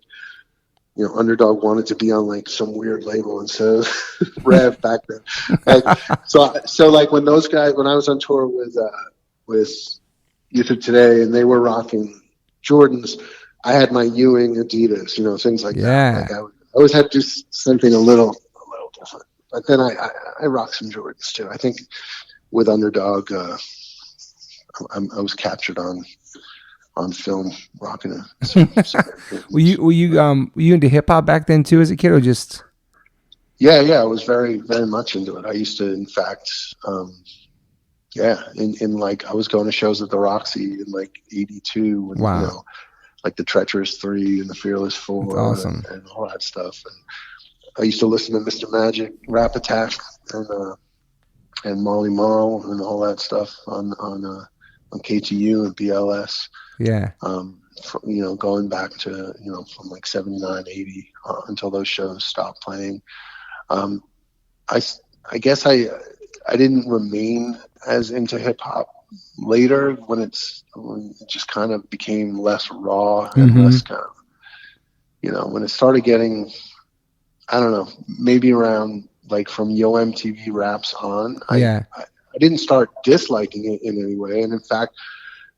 Underdog wanted to be on like some weird label instead of Rev back then. Like, so like when those guys, when I was on tour with Youth of Today and they were rocking Jordans, I had my Ewing Adidas, things like that. Like I always had to do something a little different. But then I rock some Jordans too. I think with Underdog, I was captured on film rocking it. Were you into hip hop back then too as a kid, or just? Yeah, I was very, very much into it. I used to, in fact, Yeah, in like I was going to shows at the Roxy in like '82, and Wow, like the Treacherous Three and the Fearless that's Four awesome. and all that stuff. And I used to listen to Mr. Magic, Rap Attack, and Molly Marl and all that stuff on KTU and BLS. Yeah, Going back to from like '79, '80 until those shows stopped playing. Um, I I guess I didn't remain as into hip hop later when it just kind of became less raw and mm-hmm. less kind of when it started getting, I don't know, maybe around like from Yo MTV Raps on, Yeah, I didn't start disliking it in any way, and in fact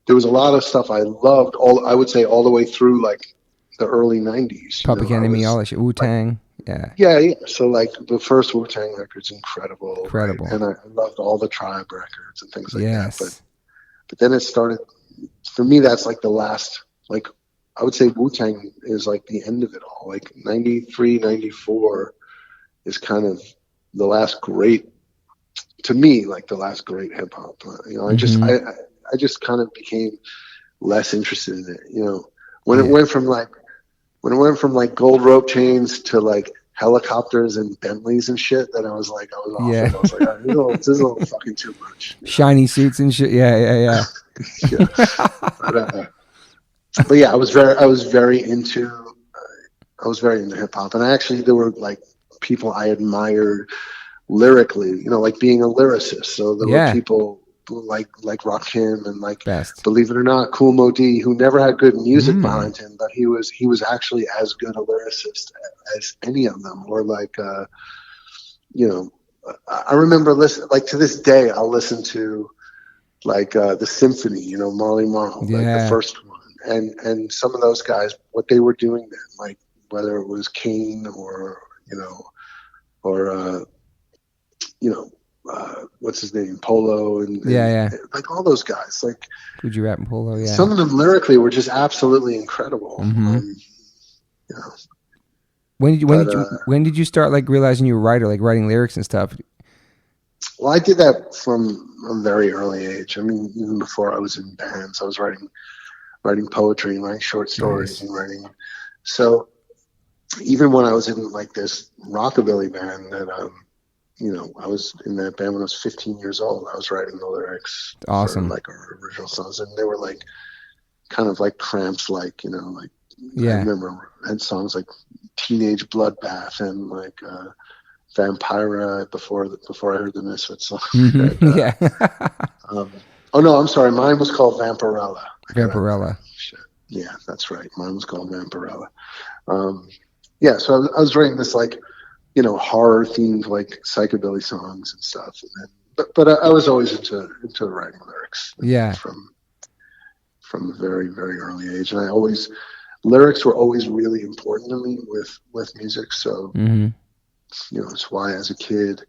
there was a lot of stuff I loved, I would say all the way through like the early '90s. Public I Enemy, all was that shit, Wu like, Tang. Yeah, yeah. So like the first Wu-Tang record's incredible, right? incredible. And I loved all the Tribe records and things like that. Yes. But then it started, for me, that's like the last, like, I would say Wu-Tang is like the end of it all. Like '93, '94 is kind of the last great, to me, like the last great hip hop. Mm-hmm. I just kind of became less interested in it. When it Yeah. went from like gold rope chains to like helicopters and Bentleys and shit, then I was off Yeah. it. I was like, oh, this is a little fucking too much. Shiny suits and shit. Yeah, yeah, Yeah. But yeah, I was very into hip hop, and actually there were like people I admired lyrically, like being a lyricist. So there were yeah. people like Rakim and like, Best. believe it or not, Kool Moe Dee, who never had good music Mm. behind him, but he was actually as good a lyricist as any of them. Or like, you know, I remember listening, like to this day, I'll listen to like the Symphony, Marley Marl, like the Yeah. first one, and some of those guys, what they were doing then, like whether it was Kane or or what's his name, Polo, Yeah, yeah. like all those guys, like Could you rap and polo? Yeah. some of them lyrically were just absolutely incredible. Mm-hmm. You know, When did you when but did you when did you start like realizing you were a writer, like writing lyrics and stuff? well, I did that from a very early age. I mean, even before I was in bands, I was writing poetry and writing short stories Nice. and writing. So even when I was in like this rockabilly band that I was in that band when I was 15 years old. I was writing the lyrics for Awesome. like our original songs, and they were like kind of like Cramps, like like I Yeah. remember I had songs like Teenage Bloodbath and like Vampira before I heard the Misfits song. And, Mm-hmm. Yeah. oh no, I'm sorry, mine was called Vampirella. Vampirella. Shit. Yeah, that's right. Mine was called Vampirella. Yeah, so I was writing this like horror themed like psychobilly songs and stuff. And then, but I was always into writing lyrics Yeah. from a very very early age, and lyrics were always really important to me with music. So Mm-hmm. it's why as a kid,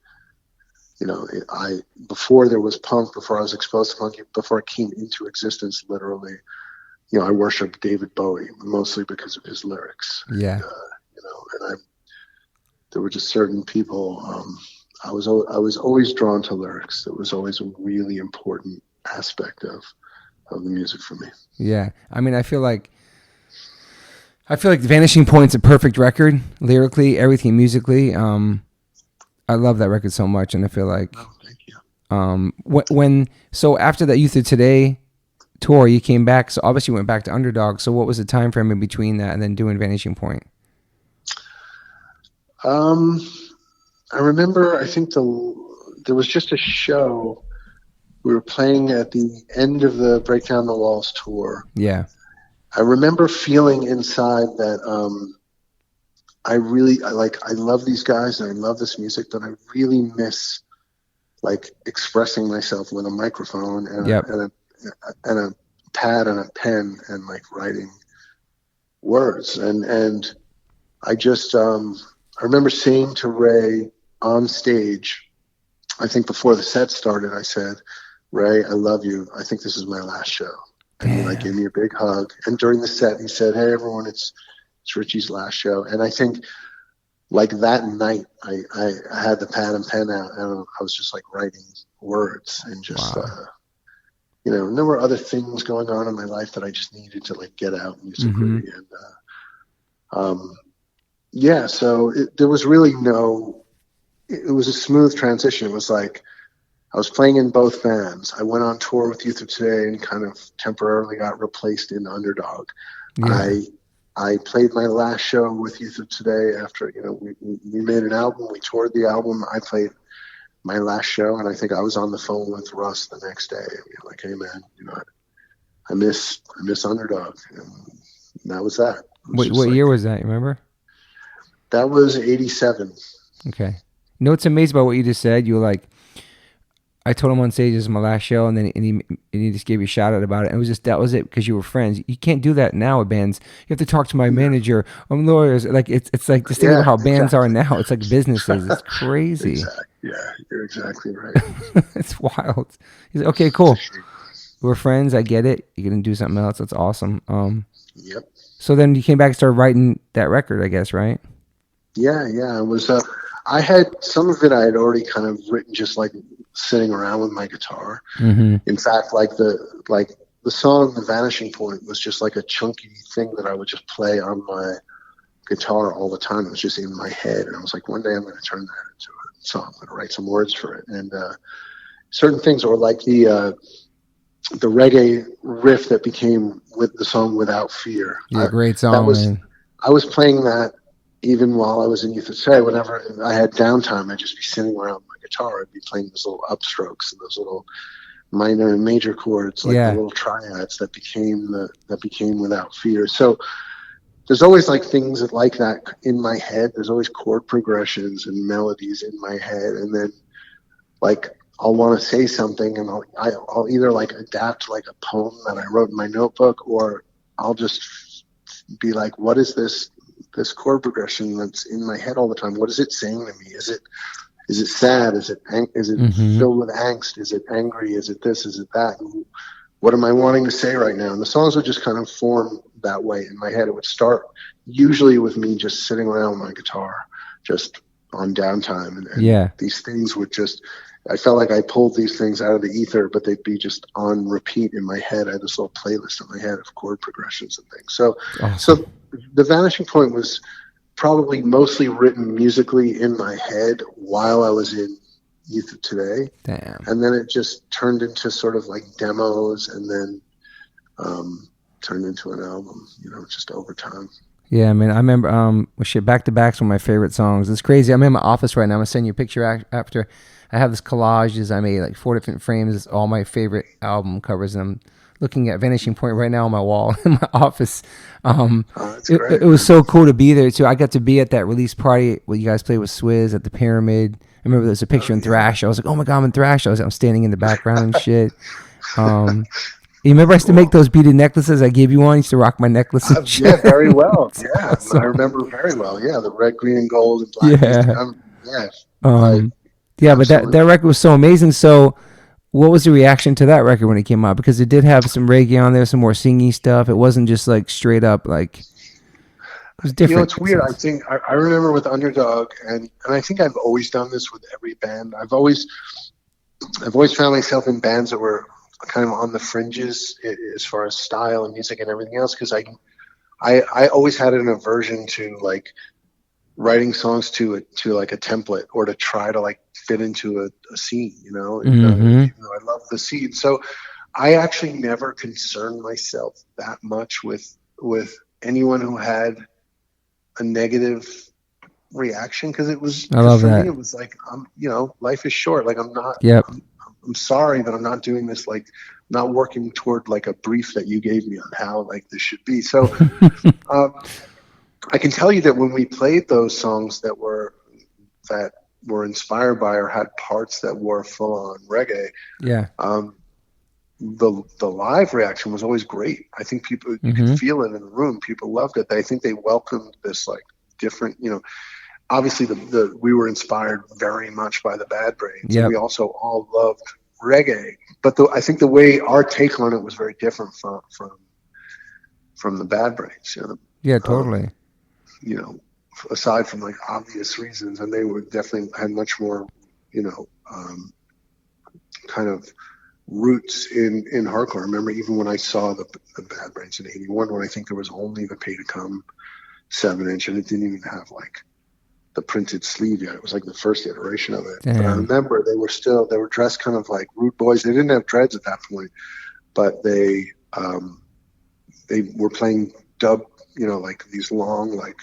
I before there was punk, before I was exposed to punk, before it came into existence, literally, I worshiped David Bowie mostly because of his lyrics. Yeah. And, and there were just certain people. I was always drawn to lyrics. It was always a really important aspect of the music for me. Yeah. I mean, I feel like Vanishing Point's a perfect record, lyrically, everything musically. I love that record so much, and I feel like Thank you. So after that Youth of Today tour, you came back. So obviously you went back to Underdog. So what was the time frame in between that and then doing Vanishing Point? I remember. I think there was just a show we were playing at the end of the Break Down the Walls tour. Yeah. I remember feeling inside that I love these guys and I love this music, but I really miss like expressing myself with a microphone and a pad and a pen and like writing words. And I just I remember saying to Ray on stage, I think before the set started, I said, "Ray, I love you. I think this is my last show." And he like gave me a big hug. And during the set, he said, "Hey, everyone, it's Richie's last show." And I think like that night, I had the pad and pen out, and I was just like writing words and just, Wow. and there were other things going on in my life that I just needed to like get out musically. Mm-hmm. And, yeah, so there was really it was a smooth transition. It was like, I was playing in both bands. I went on tour with Youth of Today and kind of temporarily got replaced in Underdog. Yeah. I played my last show with Youth of Today after, we made an album, we toured the album. I played my last show, and I think I was on the phone with Russ the next day. Like, hey man, I miss Underdog, and that was that. It was What just year like, was that? You remember? that was '87. Okay. You know what's amazing about what you just said? You were like, I told him on stage this is my last show, and then he just gave you a shout out about it. And it was just that was it because you were friends. You can't do that now with bands. You have to talk to my manager. I'm lawyers. Like it's like just think about how bands are now. It's like businesses. It's crazy. Exactly. Yeah, you're exactly right. It's wild. He's like, okay, cool. We're friends. I get it. You're gonna do something else. That's awesome. Yep. So then you came back and started writing that record, I guess, right? Yeah. It was. I had some of it. I had already kind of written, just like sitting around with my guitar. Mm-hmm. In fact, like the song "The Vanishing Point" was just like a chunky thing that I would just play on my guitar all the time. It was just in my head, and I was like, one day I'm going to turn that into a song. I'm going to write some words for it, and certain things, or like the reggae riff that became with the song "Without Fear." Yeah, great song, man. I was playing that even while I was in Youth of Today. Whenever I had downtime, I'd just be sitting around my guitar. I'd be playing those little upstrokes and those little minor and major chords, like the little triads that became Without Fear. So there's always like things like that in my head. There's always chord progressions and melodies in my head, and then like I'll want to say something, and I'll either like adapt like a poem that I wrote in my notebook, or I'll just be like, what is this chord progression that's in my head all the time? What is it saying to me? Is it sad? Is it Mm-hmm. filled with angst? Is it angry? Is it this? Is it that? What am I wanting to say right now? And the songs would just kind of form that way in my head. It would start usually with me just sitting around with my guitar, just on downtime, and these things would just, I felt like I pulled these things out of the ether, but they'd be just on repeat in my head. I had this little playlist in my head of chord progressions and things. So, awesome. So The Vanishing Point was probably mostly written musically in my head while I was in Youth of Today. Damn. And then it just turned into sort of like demos, and then turned into an album, just over time. Yeah, man. I remember Back to Back's one of my favorite songs. It's crazy. I'm in my office right now. I'm gonna send you a picture after. I have this collages I made, like 4 different frames. It's all my favorite album covers, and I'm looking at Vanishing Point right now on my wall in my office. That's great. It was so cool to be there too. I got to be at that release party where you guys played with Swizz at the Pyramid. I remember there was a picture in Thrash. I was like, oh my God, I'm in Thrash. I'm standing in the background and shit. You remember I used to make those beaded necklaces? I gave you one. I used to rock my necklace and shit. Yeah, very well. Yeah, awesome. I remember very well. Yeah, the red, green, and gold, and black. Yeah, but that record was so amazing. So what was the reaction to that record when it came out? Because it did have some reggae on there, some more singy stuff. It wasn't just like straight up like, it was different. It's weird. I think I remember with Underdog, and I think I've always done this with every band. I've always found myself in bands that were kind of on the fringes as far as style and music and everything else, because I always had an aversion to like writing songs to like a template, or to try to like fit into a scene, even though I love the scene. So I actually never concerned myself that much with anyone who had a negative reaction, because it was, I love that. me, it was like, life is short. Like I'm not, I'm sorry, but I'm not doing this, like not working toward like a brief that you gave me on how like this should be. So I can tell you that when we played those songs that were inspired by or had parts that were full on reggae, the live reaction was always great. I think people, you could feel it in the room. People loved it. I think they welcomed this like different, obviously we were inspired very much by the Bad Brains. And we also all loved reggae, but I think the way our take on it was very different from the Bad Brains. Totally. Aside from like obvious reasons, and they were definitely had much more, kind of roots in hardcore. I remember even when I saw the Bad Brains in '81, when I think there was only the Pay to Come 7-inch, and it didn't even have like the printed sleeve yet. It was like the first iteration of it. Damn. But I remember they were dressed kind of like rude boys. They didn't have dreads at that point, but they were playing dub, like these long like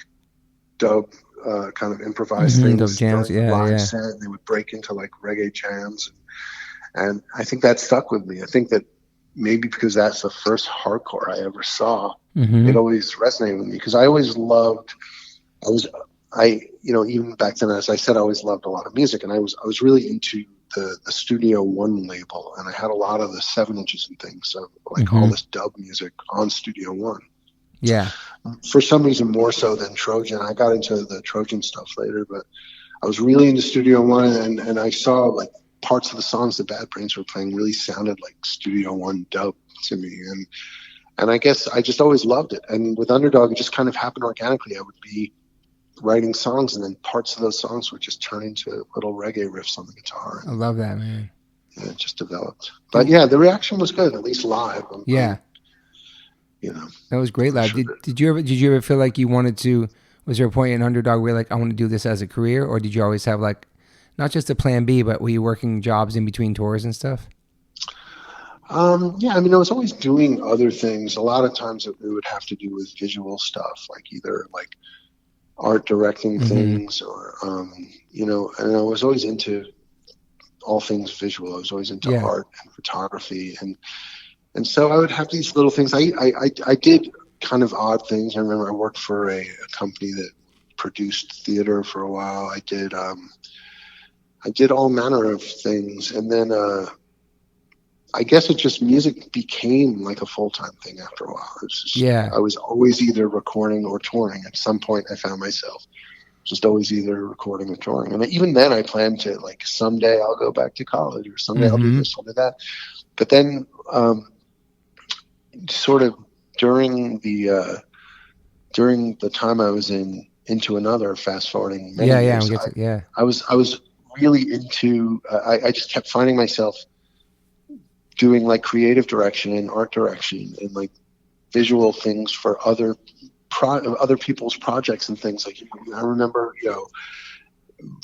dub kind of improvised things dub jams, during the live yeah. set. And they would break into like reggae jams, and I think that stuck with me. I think that maybe because that's the first hardcore I ever saw, it always resonated with me, because I always loved. Even back then, as I said, I always loved a lot of music, and I was really into the Studio One label, and I had a lot of the 7-inches and things, so like all this dub music on Studio One. Yeah. For some reason, more so than Trojan. I got into the Trojan stuff later, but I was really into Studio One, and I saw like parts of the songs that Bad Brains were playing really sounded like Studio One dub to me, and I guess I just always loved it. And with Underdog, it just kind of happened organically. I would be writing songs, and then parts of those songs would just turn into little reggae riffs on the guitar. I love that, man. And it just developed. But yeah, the reaction was good, at least live. Yeah. That was great live. Sure. Did you ever feel like you wanted to, was there a point in Underdog where like, I want to do this as a career, or did you always have like, not just a plan B, but were you working jobs in between tours and stuff? Yeah, I was always doing other things. A lot of times it would have to do with visual stuff, like either like art directing things, or and I was always into all things visual. I was always into art and photography, and so I would have these little things. I did kind of odd things. I remember I worked for a company that produced theater for a while. I did all manner of things, and then I guess it just, music became like a full-time thing after a while. It was just, I was always either recording or touring. At some point I found myself just always either recording or touring. And even then I planned to, like, someday I'll go back to college, or someday I'll do this, I'll do that. But then sort of during the time I was into another, fast forwarding many years, I was really into, I just kept finding myself doing like creative direction and art direction and like visual things for other people's projects and things. Like, I remember,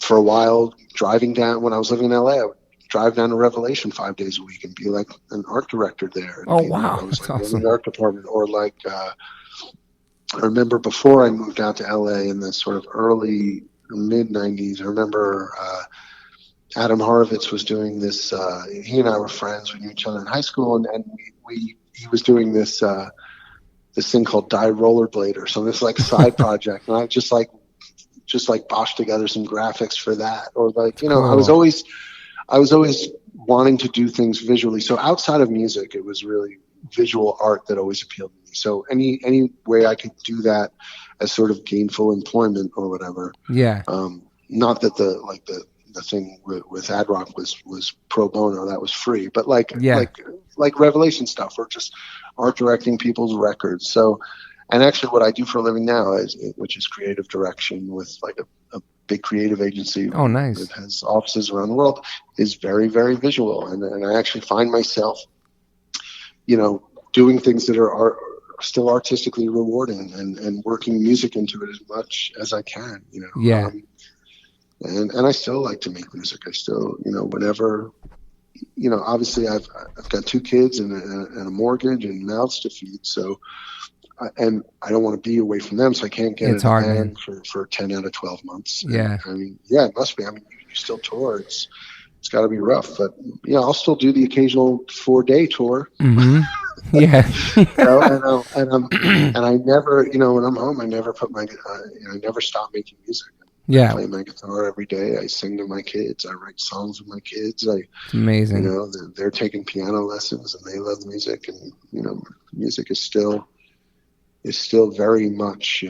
for a while driving down, when I was living in LA, I would drive down to Revelation 5 days a week and be like an art director there. Oh, wow. I was That's like awesome. in the art department, or like, I remember before I moved out to LA in the sort of early mid 90s, I remember, Adam Horovitz was doing this. He and I were friends. We knew each other in high school, and he was doing this this thing called Die Rollerblader. So this like side project, and I just like botched together some graphics for that, or like cool. I was always wanting to do things visually. So outside of music, it was really visual art that always appealed to me. So any way I could do that as sort of gainful employment or whatever. Yeah. Not that the thing with Ad Rock was pro bono, that was free, but like Revelation stuff, or just art directing people's records. So, and actually what I do for a living now which is creative direction with like a big creative agency. Oh, nice. That has offices around the world, is very, very visual. And I actually find myself, doing things that are still artistically rewarding, and working music into it as much as I can, Yeah. And I still like to make music. I still, whenever, obviously I've got 2 kids and a mortgage and mouths to feed. So, and I don't want to be away from them. So I can't get in a band for 10 out of 12 months. Yeah. And, it must be. You still tour. It's got to be rough, but I'll still do the occasional 4-day tour. Mm-hmm. Yeah. And I never, when I'm home, I never put I never stop making music. Yeah. I play my guitar every day. I sing to my kids. I write songs with my kids. It's amazing. They're taking piano lessons, and they love music. And music is still very much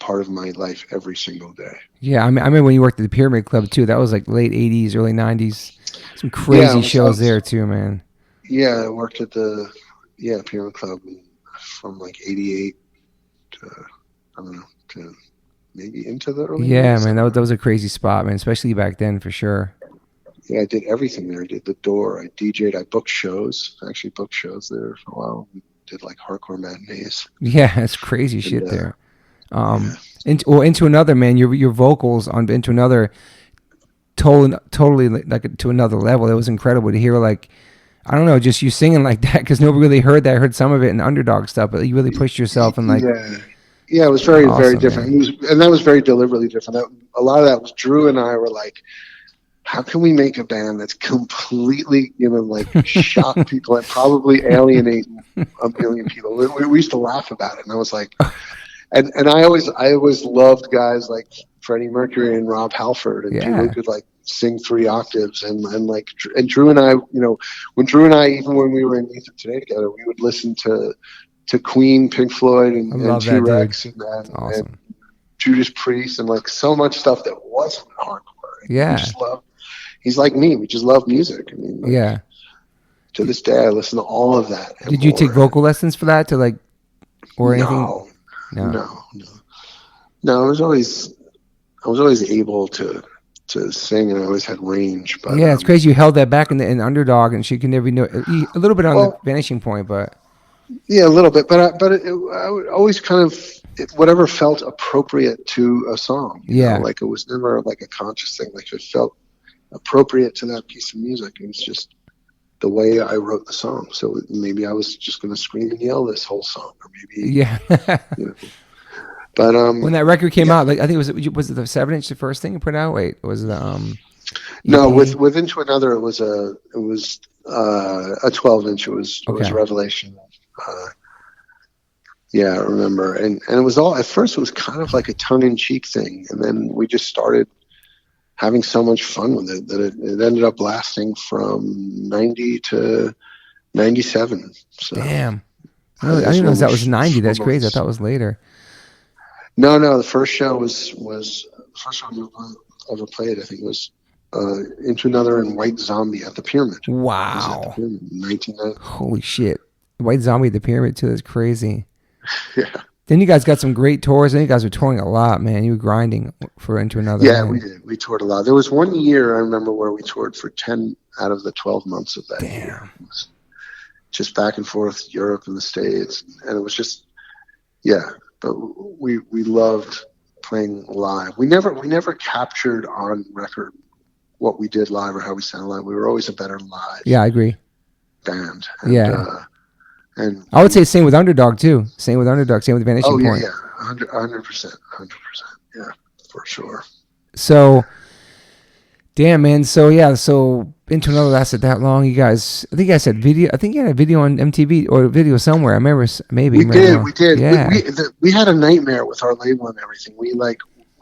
part of my life every single day. Yeah, I remember when you worked at the Pyramid Club too. That was like late '80s, early ¡90s. Some crazy shows there too, man. Yeah, I worked at the Pyramid Club from like '88 to, I don't know, to maybe into the early 80s. Man, that was a crazy spot, man, especially back then, for sure. I did everything there. I did the door. I DJ'd. I booked shows. I actually booked shows there for a while. We did like hardcore matinees. Yeah, it's crazy And shit there. yeah, Into Another, man, your vocals on Into Another totally like to another level. It was incredible to hear, like, I don't know, just you singing like that, because nobody really heard that. I heard some of it in Underdog stuff, but you really pushed yourself and like, yeah, it was very, very awesome, different. man. And that was very deliberately different. A lot of that was Drew and I were like, how can we make a band that's completely, like shock people and probably alienate a million people? We used to laugh about it, and I was like, and I always loved guys like Freddie Mercury and Rob Halford and people who could like sing 3 octaves and Drew and I, when Drew and I, even when we were in Music Today together, we would listen to Queen, Pink Floyd, and T-Rex and awesome. and Judas Priest and like so much stuff that wasn't hardcore. Yeah. We just loved. He's like me. We just love music. I mean, like, to this day, I listen to all of that. Did you take vocal lessons for that or anything? No. I was always able to sing, and I always had range. But yeah, it's crazy. You held that back in Underdog, and she could never know a little bit on the Vanishing Point, but yeah, a little bit. But I would always kind of whatever felt appropriate to a song. Like it was never like a conscious thing. Like it felt appropriate to that piece of music. It was just the way I wrote the song. So maybe I was just going to scream and yell this whole song, or maybe But when that record came out, like I think was it the 7-inch, the first thing you put out? Wait, was it no, with Into Another, it was a 12-inch. It was Revelation. I remember, and it was all at first. It was kind of like a tongue-in-cheek thing, and then we just started having so much fun with it that it ended up lasting from 90 to 97. So damn, I didn't know that was 90. That's crazy. I thought it was later. No, the first show was the first show I ever played. I think it was Into Another and White Zombie at the Pyramid. Wow, at the Pyramid in 1990. Holy shit, White Zombie at the Pyramid too. That's crazy. Yeah. Then you guys got some great tours. Then you guys were touring a lot, man. You were grinding for Into Another. Yeah, we did. We toured a lot. There was one year I remember where we toured for 10 out of the 12 months of that year. It was just back and forth, Europe and the States, and it was just, But we loved playing live. We never captured on record what we did live or how we sounded live. We were always a better live. Yeah, I agree. Band. And I would say same with Underdog too. Same with Vanishing Point. Yeah, 100%. Yeah, for sure. So, damn, man. So Into Another lasted that long. You guys, I think you guys had video. I think you had a video on MTV or a video somewhere. I remember maybe. We did. Yeah. We had a nightmare with our label and everything. We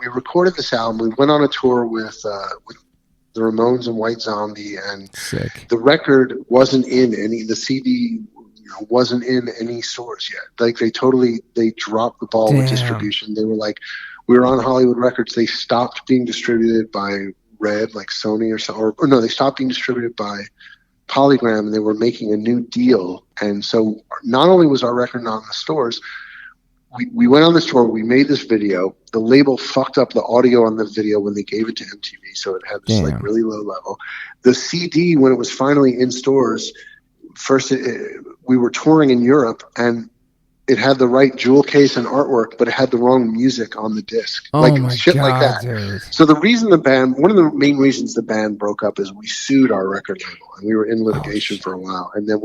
recorded this album. We went on a tour with the Ramones and White Zombie, and sick. The record wasn't in any. The CD wasn't in any stores yet. Like they dropped the ball with distribution. They were like, we were on Hollywood Records. They stopped being distributed by Red, like Sony or no, they stopped being distributed by Polygram, and they were making a new deal. And so not only was our record not in the stores, we went on this tour, we made this video. The label fucked up the audio on the video when they gave it to MTV, so it had this like really low level. The CD, when it was finally in stores, first we were touring in Europe, and it had the right jewel case and artwork, but it had the wrong music on the disc. Like shit like that. Dude. So one of the main reasons the band broke up is we sued our record label, and we were in litigation for a while. And then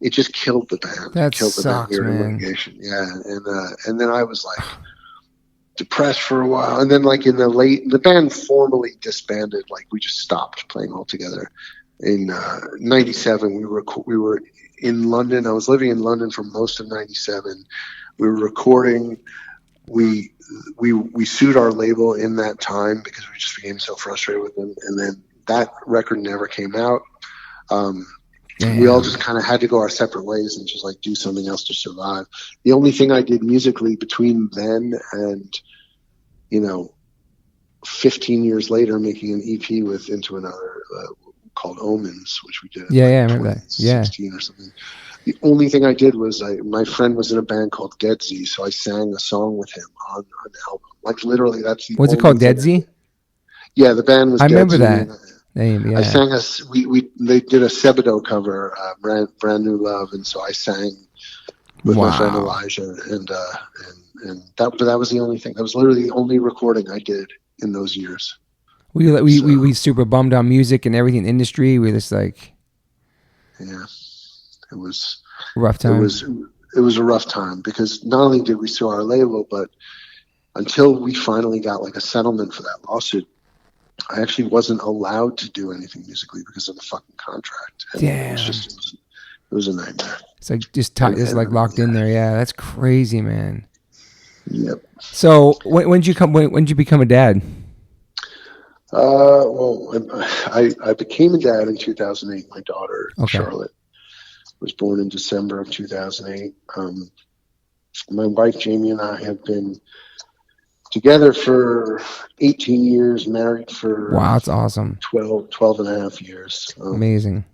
it just killed the band. That sucks, We were man. in litigation. Yeah. And then I was like depressed for a while. And then like the band formally disbanded. Like we just stopped playing altogether. In 97, we were in London. I was living in London for most of 97. We were recording. We sued our label in that time because we just became so frustrated with them. And then that record never came out. We all just kind of had to go our separate ways and just like do something else to survive. The only thing I did musically between then and 15 years later, making an EP with Into Another called Omens, which we did. I remember that. 2016 or something. The only thing I did was my friend was in a band called Dead Z, so I sang a song with him on an album. Like literally, that's the. What's it called, Dead Z? Yeah, the band was. I Dead remember Z, that. Name, I yeah. sang they did a Sebadoh cover, brand new love, and so I sang with my friend Wow. Elijah, and that was the only thing. That was literally the only recording I did in those years. We super bummed on music and everything industry. We just like Yeah, it was rough it time. was it was a rough time because not only did we sue our label, but until we finally got like a settlement for that lawsuit, I actually wasn't allowed to do anything musically because of the fucking contract, and Damn. it was a nightmare. It's like just like locked in there. Yeah, that's crazy, man. Yep. So when did you come? When did you become a dad? Well, I became a dad in 2008. My daughter Okay. Charlotte was born in December of 2008. My wife Jamie and I have been together for 18 years, married for Wow, that's awesome. 12 and a half years. Amazing.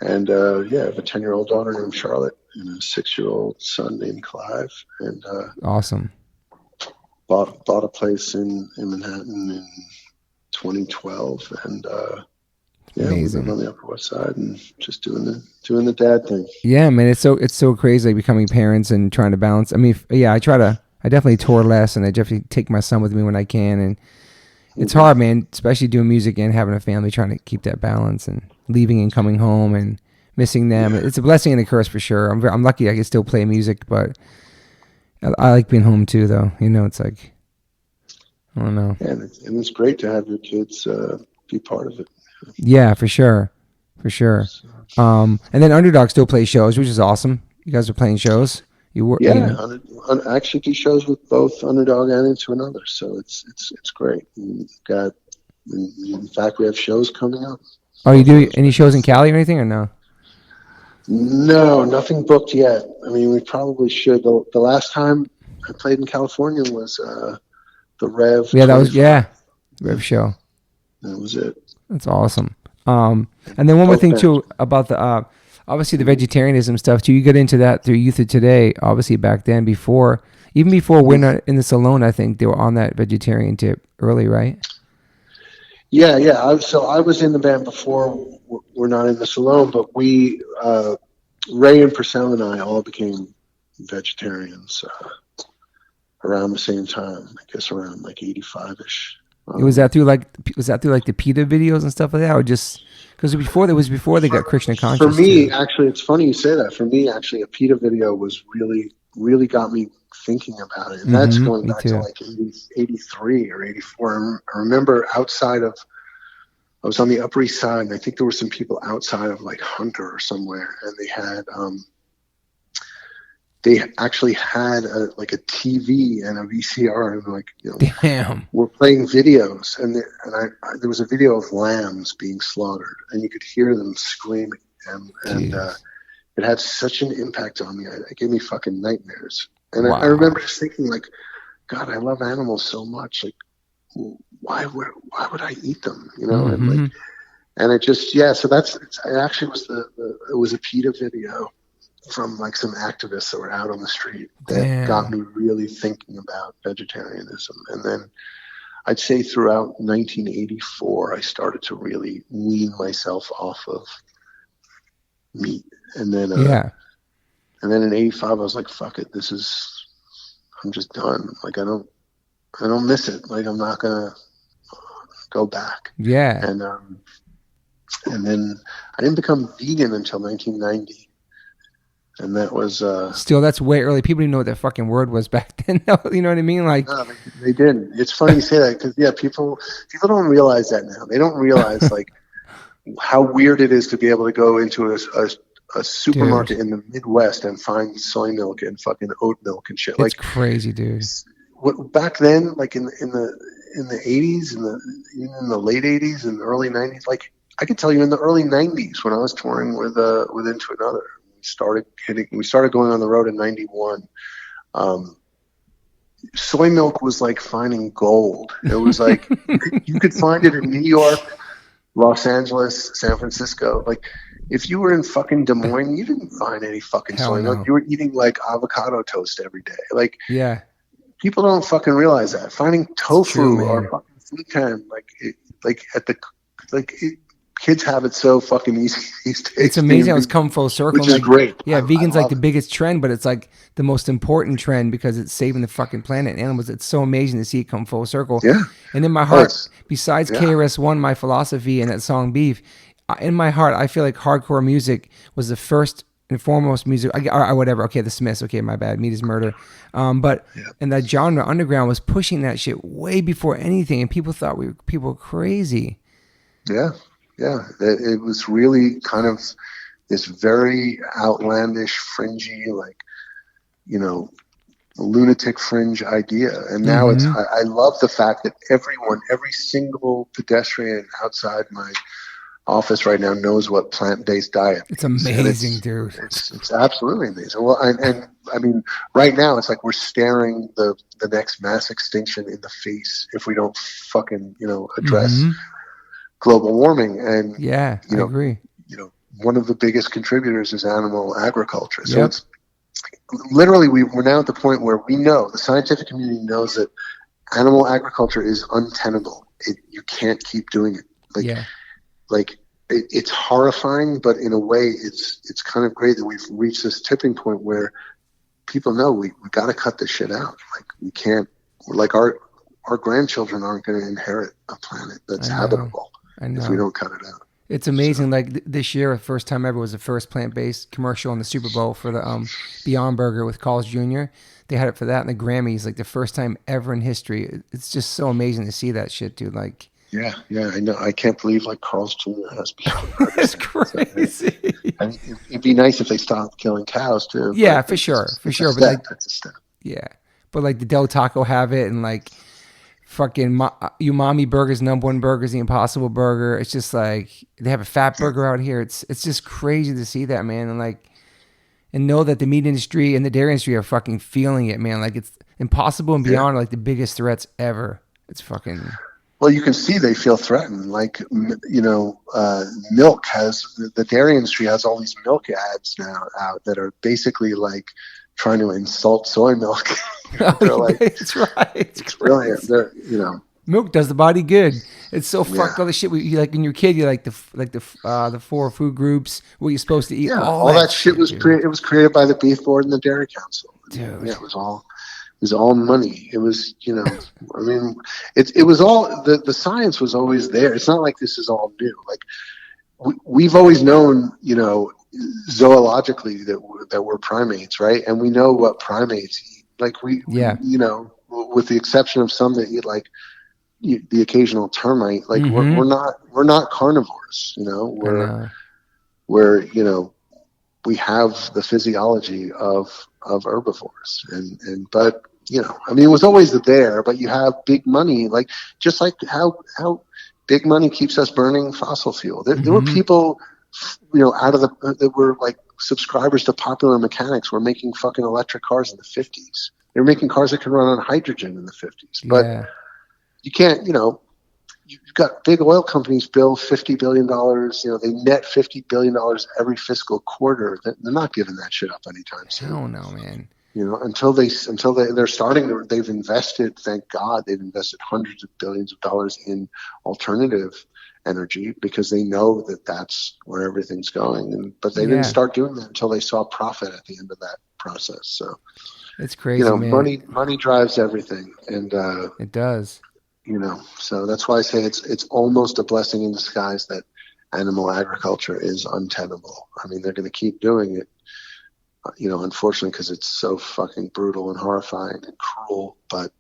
And yeah, I have a 10-year-old daughter named Charlotte and a 6-year-old son named Clive. And Awesome. bought a place in Manhattan in 2012. And yeah, we live Amazing. on the Upper West Side and just doing the dad thing. Yeah, man, it's so crazy like becoming parents and trying to balance. I mean, yeah, I definitely tour less and I definitely take my son with me when I can, and it's hard, man, especially doing music and having a family, trying to keep that balance and leaving and coming home and missing them. Yeah. It's a blessing and a curse for sure. I'm lucky I can still play music, but I like being home too, though. You know, it's like, I don't know. And it's great to have your kids be part of it. Yeah, for sure. For sure. And then Underdog still plays shows, which is awesome. You guys are playing shows. Yeah, You know. I actually do shows with both Underdog and Into Another, so it's great. In fact, we have shows coming up. Oh, you do any shows in Cali or anything, or no? No, nothing booked yet. I mean, we probably should. The last time I played in California was the Rev. Yeah, that was 25. Rev show. That was it. That's awesome. And then one more Both thing bands. too about the obviously the vegetarianism stuff too. You get into that through Youth of Today. Obviously back then, even before We're Not in This Alone, I think they were on that vegetarian tip early, right? Yeah. I was in the band before We're Not in This Alone, but we Ray and Purcell and I all became vegetarians around the same time. I guess around like 85ish. Was that through like the PETA videos and stuff like that, or just because before they got Krishna conscious? For me, too. actually, it's funny you say that. For me, actually, a PETA video was really got me thinking about it, and that's going Me back too. to like 83 or 84. I remember I was on the Upper East Side, and I think there were some people outside of like Hunter or somewhere, and they actually had like a TV and a VCR, and like, you know, Damn. we're playing videos, and there was a video of lambs being slaughtered, and you could hear them screaming, and it had such an impact on me. It gave me fucking nightmares, and Wow. I remember just thinking like, God, I love animals so much, like, why would I eat them, you know? And like, and it just, yeah. So it actually was it was a PETA video from like some activists that were out on the street that got me really thinking about vegetarianism. And then I'd say throughout 1984, I started to really wean myself off of meat. And then, and then in 85, I was like, fuck it. I'm just done. Like, I don't miss it. Like, I'm not going to go back. Yeah. And then I didn't become vegan until 1990. And that was still, that's way early. People didn't know what that fucking word was back then. You know what I mean? Like, no, they didn't. It's funny you say that because people don't realize that now. They don't realize like how weird it is to be able to go into a supermarket in the Midwest and find soy milk and fucking oat milk and shit. It's like crazy, dude. What back then, like in the 80s and even in the late 80s and the early 90s, like I could tell you in the early 90s when I was touring with Into Another. We started going on the road in 91. Soy milk was like finding gold. It was like you could find it in New York, Los Angeles, San Francisco. Like if you were in fucking Des Moines, you didn't find any fucking soy milk. You were eating like avocado toast every day. Like people don't fucking realize that. Finding tofu or fucking seitan, like at the kids have it so fucking easy these days. It's amazing how it's come full circle. Which is great. Yeah, vegan's I like the biggest trend, but it's like the most important trend because it's saving the fucking planet and animals. It's so amazing to see it come full circle. Yeah. And in my heart, besides KRS-One, My Philosophy, and that song Beef, in my heart, I feel like hardcore music was the first and foremost music, or whatever. Okay, the Smiths. Okay, my bad. Meat is Murder. But in that genre, underground was pushing that shit way before anything, and people thought people were crazy. Yeah, yeah. It was really kind of this very outlandish, fringy, like, you know, lunatic fringe idea. And now I love the fact that every single pedestrian outside my office right now knows what plant-based diet is. It's amazing, dude. It's absolutely amazing. Well, and I mean, right now it's like we're staring the next mass extinction in the face if we don't fucking, address global warming. And I agree. One of the biggest contributors is animal agriculture. So it's literally we're now at the point where we know, the scientific community knows, that animal agriculture is untenable. You can't keep doing it. It's horrifying, but in a way it's kind of great that we've reached this tipping point where people know we got to cut this shit out. Like, we can't, like, our grandchildren aren't going to inherit a planet that's habitable if we don't cut it out. It's amazing. So, like, this year, the first time ever was the first plant-based commercial in the Super Bowl for the Beyond Burger with Carl's Jr. They had it for that in the Grammys, like the first time ever in history. It's just so amazing to see that shit, dude. Like, yeah, I know. I can't believe like Carl's Jr. has Beyond Burger. That's crazy. I mean, it'd be nice if they stopped killing cows too. Yeah, for sure. But like, that's a step. Yeah, but like the Del Taco have it, and like fucking Umami Burger's #1 burger is the Impossible Burger. It's just like they have a fat burger out here. It's just crazy to see that, man, and know that the meat industry and the dairy industry are fucking feeling it, man. Like, it's Impossible and Beyond are like the biggest threats ever. It's fucking. Well, you can see they feel threatened. Like, milk has, the dairy industry has all these milk ads now out that are basically like trying to insult soy milk. They're like, it's right. It's brilliant. They're, milk does the body good. It's so fucked all the shit. You like when you're a kid, you like the 4 food groups, what you're supposed to eat. Yeah, all that shit was created. It was created by the Beef Board and the Dairy Council. Dude. Yeah, it was all money. It was, I mean, it was all, the science was always there. It's not like this is all new. Like, we've always known, zoologically that we're primates, right? And we know what primates eat. Like, we with the exception of some that eat like the occasional termite, like we're not carnivores, we're we have the physiology of herbivores, but I mean, it was always there, but you have big money, like just like how big money keeps us burning fossil fuel. There were people, that were like subscribers to Popular Mechanics were making fucking electric cars in the 50s. They were making cars that could run on hydrogen in the 50s. But you can't, you've got big oil companies bill $50 billion, they net $50 billion every fiscal quarter. They're not giving that shit up anytime soon. Hell no, man. Until they're starting, they've invested, thank God, they've invested hundreds of billions of dollars in alternative energy because they know that that's where everything's going. But they didn't start doing that until they saw profit at the end of that process. So it's crazy, man. Money drives everything, and it does. So that's why I say it's almost a blessing in disguise that animal agriculture is untenable. I mean, they're going to keep doing it, unfortunately, because it's so fucking brutal and horrifying and cruel. But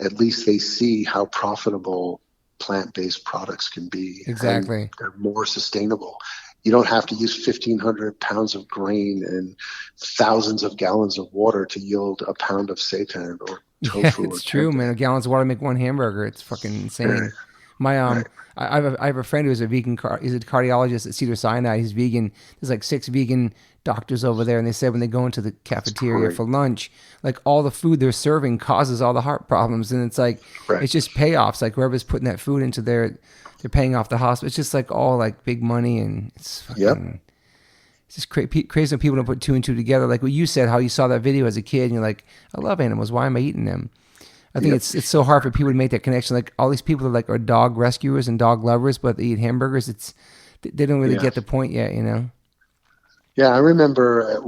at least they see how profitable plant-based products can be. Exactly. And they're more sustainable. You don't have to use 1,500 pounds of grain and thousands of gallons of water to yield a pound of seitan or tofu. Yeah, it's true, man. A gallon of water to make one hamburger. It's fucking insane. My I have a friend who's a vegan. He's a cardiologist at Cedars-Sinai. He's vegan. There's like 6 vegan doctors over there, and they said when they go into the cafeteria for lunch, like all the food they're serving causes all the heart problems, and it's like it's just payoffs. Like whoever's putting that food into they're paying off the hospital. It's just like all like big money, and it's fucking. It's just crazy when people don't put 2 and 2 together. Like what you said, how you saw that video as a kid, and you're like, I love animals. Why am I eating them? I think it's so hard for people to make that connection. Like all these people are dog rescuers and dog lovers, but they eat hamburgers. They don't really get the point yet, you know? Yeah, I remember at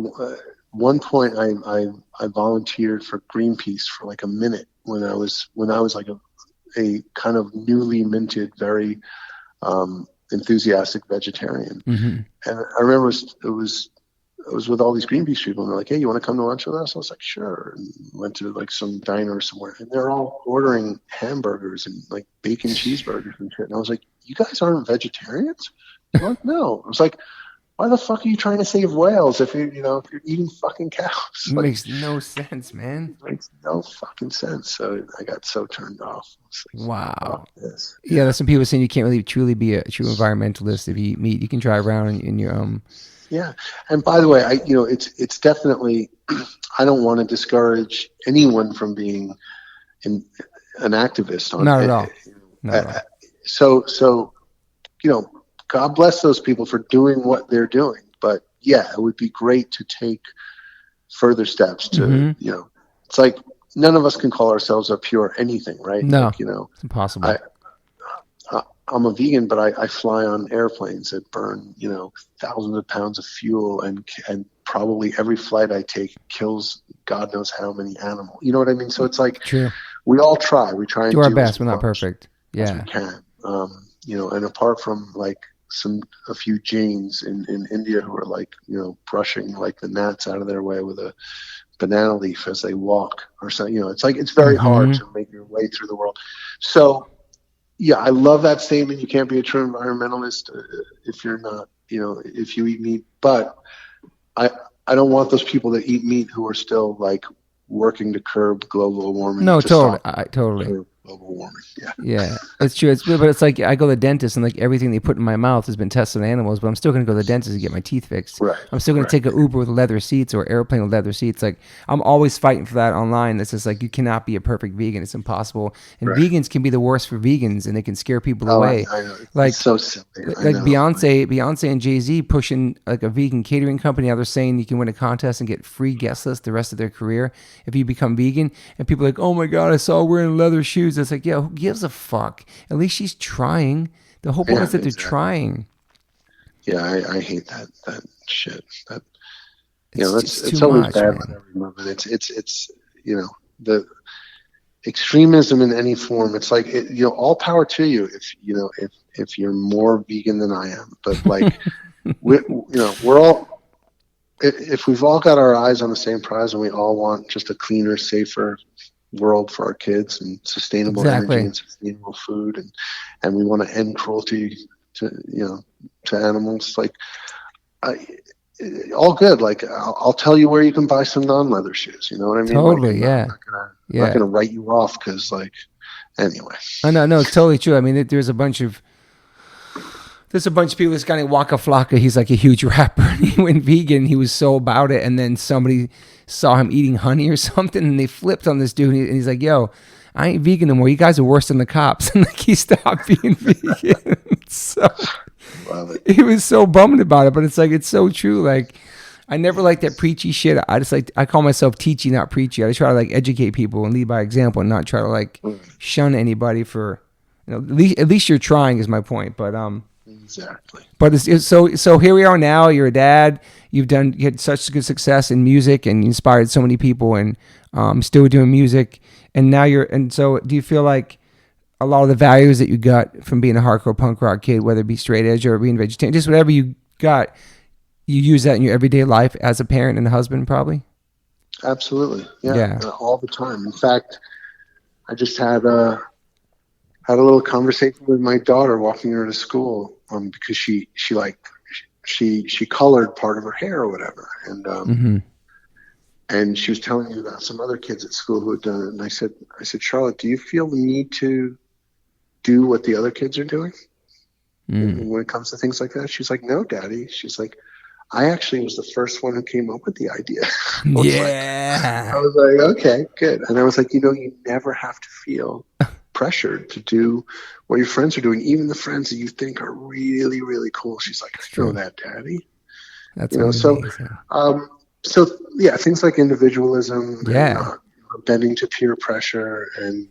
one point I volunteered for Greenpeace for like a minute when I was like a kind of newly minted, very enthusiastic vegetarian. Mm-hmm. And I remember it was with all these Greenpeace people, and they're like, "Hey, you want to come to lunch with us?" I was like, "Sure." And went to like some diner somewhere, and they're all ordering hamburgers and like bacon cheeseburgers and shit. And I was like, "You guys aren't vegetarians?" They're like, "No." I was like, "Why the fuck are you trying to save whales if you're eating fucking cows?" It makes no sense, man. It makes no fucking sense. So I got so turned off. Like, wow. This. Yeah, there's some people saying you can't really truly be a true environmentalist if you eat meat. You can drive around in your Yeah, and by the way, it's definitely. I don't want to discourage anyone from being an activist on. Not at all. Not at all. So God bless those people for doing what they're doing. But yeah, it would be great to take further steps to, it's like none of us can call ourselves a pure anything, right? No, like, it's impossible. I'm a vegan, but I fly on airplanes that burn, thousands of pounds of fuel, and probably every flight I take kills God knows how many animals. You know what I mean? So it's like, true. We all try. We try and do our best. We're not perfect. As we can. And apart from like a few Jains in India who are like, brushing like the gnats out of their way with a banana leaf as they walk or so, it's like, it's very hard to make your way through the world. So yeah, I love that statement. You can't be a true environmentalist if you're not, if you eat meat, but I don't want those people that eat meat who are still like working to curb global warming. No, totally. Global warming. Yeah, it's true. But it's like I go to the dentist and like everything they put in my mouth has been tested on animals, but I'm still going to go to the dentist and get my teeth fixed. Right. I'm still going to take an Uber with leather seats or airplane with leather seats. Like I'm always fighting for that online. It's just like you cannot be a perfect vegan. It's impossible. And vegans can be the worst for vegans, and they can scare people away. I know. Like it's so silly. Like Beyonce and Jay-Z pushing like a vegan catering company. Now they're saying you can win a contest and get free guest lists the rest of their career if you become vegan. And people are like, oh my God, I saw her wearing leather shoes. It's like, yeah, who gives a fuck? At least she's trying. The whole point is that they're trying. Yeah, I hate that shit. It's always much, bad man. with every movement. It's the extremism in any form. It's like all power to you if you're more vegan than I am. But like we're all, if we've all got our eyes on the same prize and we all want just a cleaner, safer world for our kids and sustainable energy and sustainable food, and we want to end cruelty to animals, like all good. Like I'll tell you where you can buy some non-leather shoes. You know what I mean? Totally, I'm not gonna write you off because anyway. No, it's totally true. I mean, there's a bunch of people. This guy named Waka Flocka, he's like a huge rapper. And he went vegan. He was so about it. And then somebody saw him eating honey or something, and they flipped on this dude. And he's like, yo, I ain't vegan no more. You guys are worse than the cops. And like he stopped being vegan. So he was so bummed about it. But it's like, it's so true. Like, I never liked that preachy shit. I call myself teachy, not preachy. I try to like educate people and lead by example and not try to like shun anybody for, at least you're trying is my point. But, exactly. But so here we are now. You're a dad. You had such good success in music, and you inspired so many people, and still doing music. And now so do you feel like a lot of the values that you got from being a hardcore punk rock kid, whether it be straight edge or being vegetarian, just whatever you got, you use that in your everyday life as a parent and a husband, probably? Absolutely. Yeah. All the time. In fact, I just had a little conversation with my daughter walking her to school, because she colored part of her hair or whatever, and and she was telling me about some other kids at school who had done it, and I said, Charlotte, do you feel the need to do what the other kids are doing when it comes to things like that? She's like, no, Daddy. She's like, I actually was the first one who came up with the idea. I was like, okay, good. And I was like, you never have to feel pressured to do what your friends are doing, even the friends that you think are really, really cool. She's like, I know that, Daddy. That's amazing. So yeah, things like individualism, and bending to peer pressure, and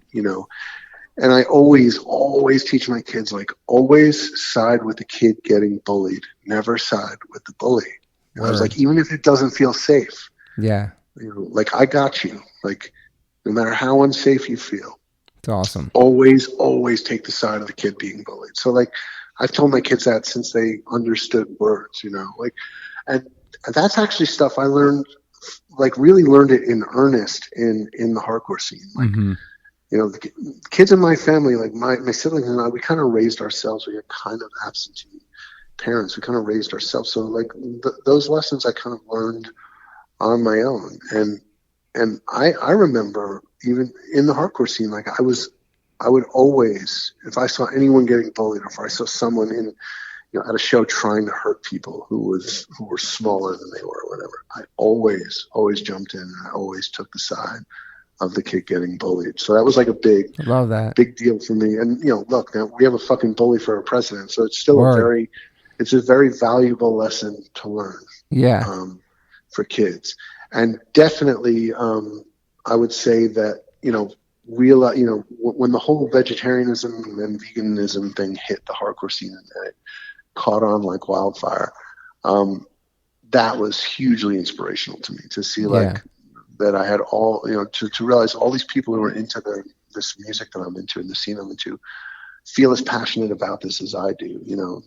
and I always teach my kids, like, always side with the kid getting bullied, never side with the bully. I was like, even if it doesn't feel safe, yeah, like, I got you. Like, no matter how unsafe you feel, it's awesome. Always take the side of the kid being bullied. So, like, I've told my kids that since they understood words, like, and that's actually stuff I learned, like, really learned it in earnest in the hardcore scene. Like, the kids in my family, like my siblings and I, we kind of raised ourselves. We had kind of absentee parents. We kind of raised ourselves. So, like, those lessons I kind of learned on my own. And I remember even in the hardcore scene, like, I would always, if I saw anyone getting bullied, or if I saw someone in, at a show trying to hurt people who were smaller than they were, or whatever, I always jumped in, and I always took the side of the kid getting bullied. So that was like a Love that. big deal for me. And look, now we have a fucking bully for a president, so it's still it's a very valuable lesson to learn. Yeah. For kids. And definitely, I would say that, when the whole vegetarianism and veganism thing hit the hardcore scene and it caught on like wildfire, that was hugely inspirational to me, to see, like, that I had all, to realize all these people who are into this music that I'm into and the scene I'm into feel as passionate about this as I do.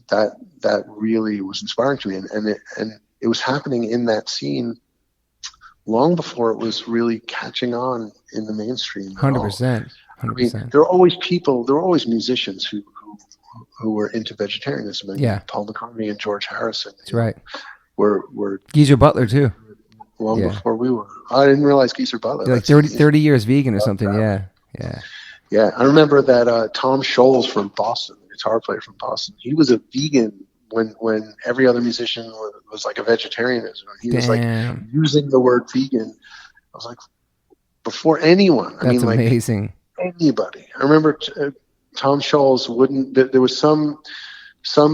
That really was inspiring to me. And it was happening in that scene long before it was really catching on in the mainstream. 100%. I mean, there were always musicians who were into vegetarianism. And Paul McCartney and George Harrison. That's right. Were Geezer Butler too. Long before we were. I didn't realize Geezer Butler. Like 30 years vegan or something. Yeah. Yeah. I remember that Tom Scholz from Boston, the guitar player from Boston, he was a vegan when every other musician was like a vegetarian. He was like using the word vegan. I was like, before anyone. That's amazing. Like, anybody. I remember Tom Scholz wouldn't. There was some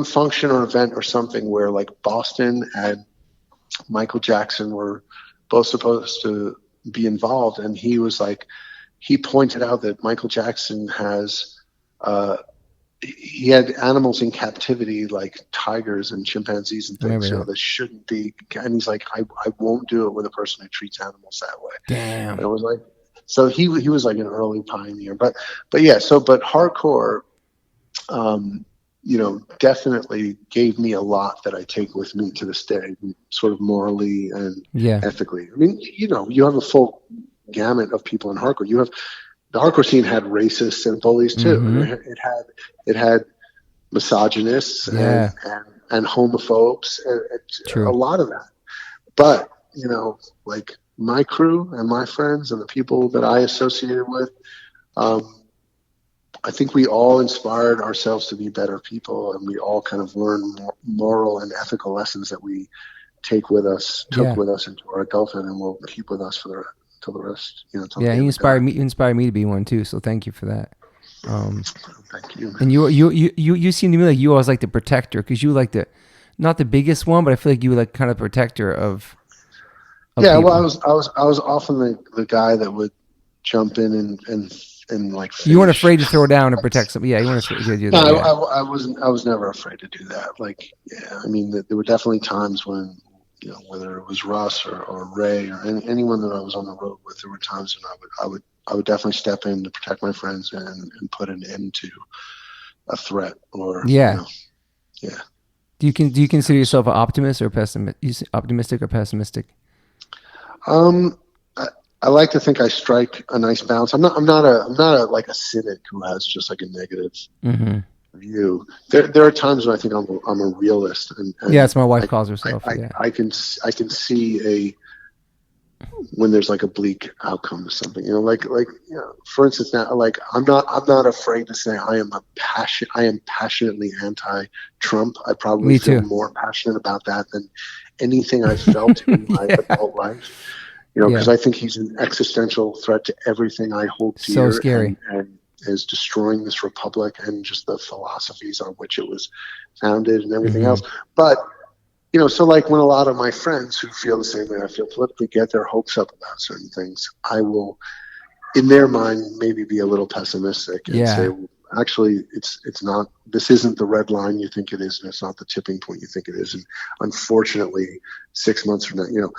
function or event or something where, like, Boston and Michael Jackson were both supposed to be involved, and he was like, he pointed out that Michael Jackson has he had animals in captivity, like tigers and chimpanzees and things, that shouldn't be. And he's like, I won't do it with a person who treats animals that way. Damn. And it was like, so he was like an early pioneer. But hardcore, definitely gave me a lot that I take with me to this day, sort of morally and ethically. I mean, you have a full gamut of people in hardcore. You have, the hardcore scene had racists and bullies too. Mm-hmm. It had misogynists and homophobes, and a lot of that. But, like, my crew and my friends and the people that I associated with, I think we all inspired ourselves to be better people, and we all kind of learned moral and ethical lessons that we took with us into our adulthood, and will keep with us till the rest. You inspired me. You inspired me to be one too. So thank you for that. Thank you. Man. And you seem to me like you always like the protector, because you like not the biggest one, but I feel like you were like kind of protector of yeah. people. Well, I was often the guy that would jump in and like finish. You weren't afraid to throw down and protect something. Yeah, you weren't afraid to do that. No, I wasn't. I was never afraid to do that. Like, I mean, there were definitely times when, whether it was Russ or Ray or anyone that I was on the road with, there were times when I would definitely step in to protect my friends and put an end to a threat or Do you consider yourself an optimist or optimistic or pessimistic? I like to think I strike a nice balance. I'm not a like a cynic who has just like a negative view. There are times when I think I'm a realist. And that's my wife calls herself. I can see when there's like a bleak outcome to something. For instance, now, like, I'm not afraid to say I am passionately anti-Trump. I probably feel more passionate about that than anything I've felt in my adult life. Because I think he's an existential threat to everything I hold dear. So scary. And is destroying this republic and just the philosophies on which it was founded and everything else. But, So like when a lot of my friends who feel the same way I feel politically get their hopes up about certain things, I will, in their mind, maybe be a little pessimistic and say, Yeah. well, actually, it's not. This isn't the red line you think it is, and it's not the tipping point you think it is. And unfortunately, 6 months from now,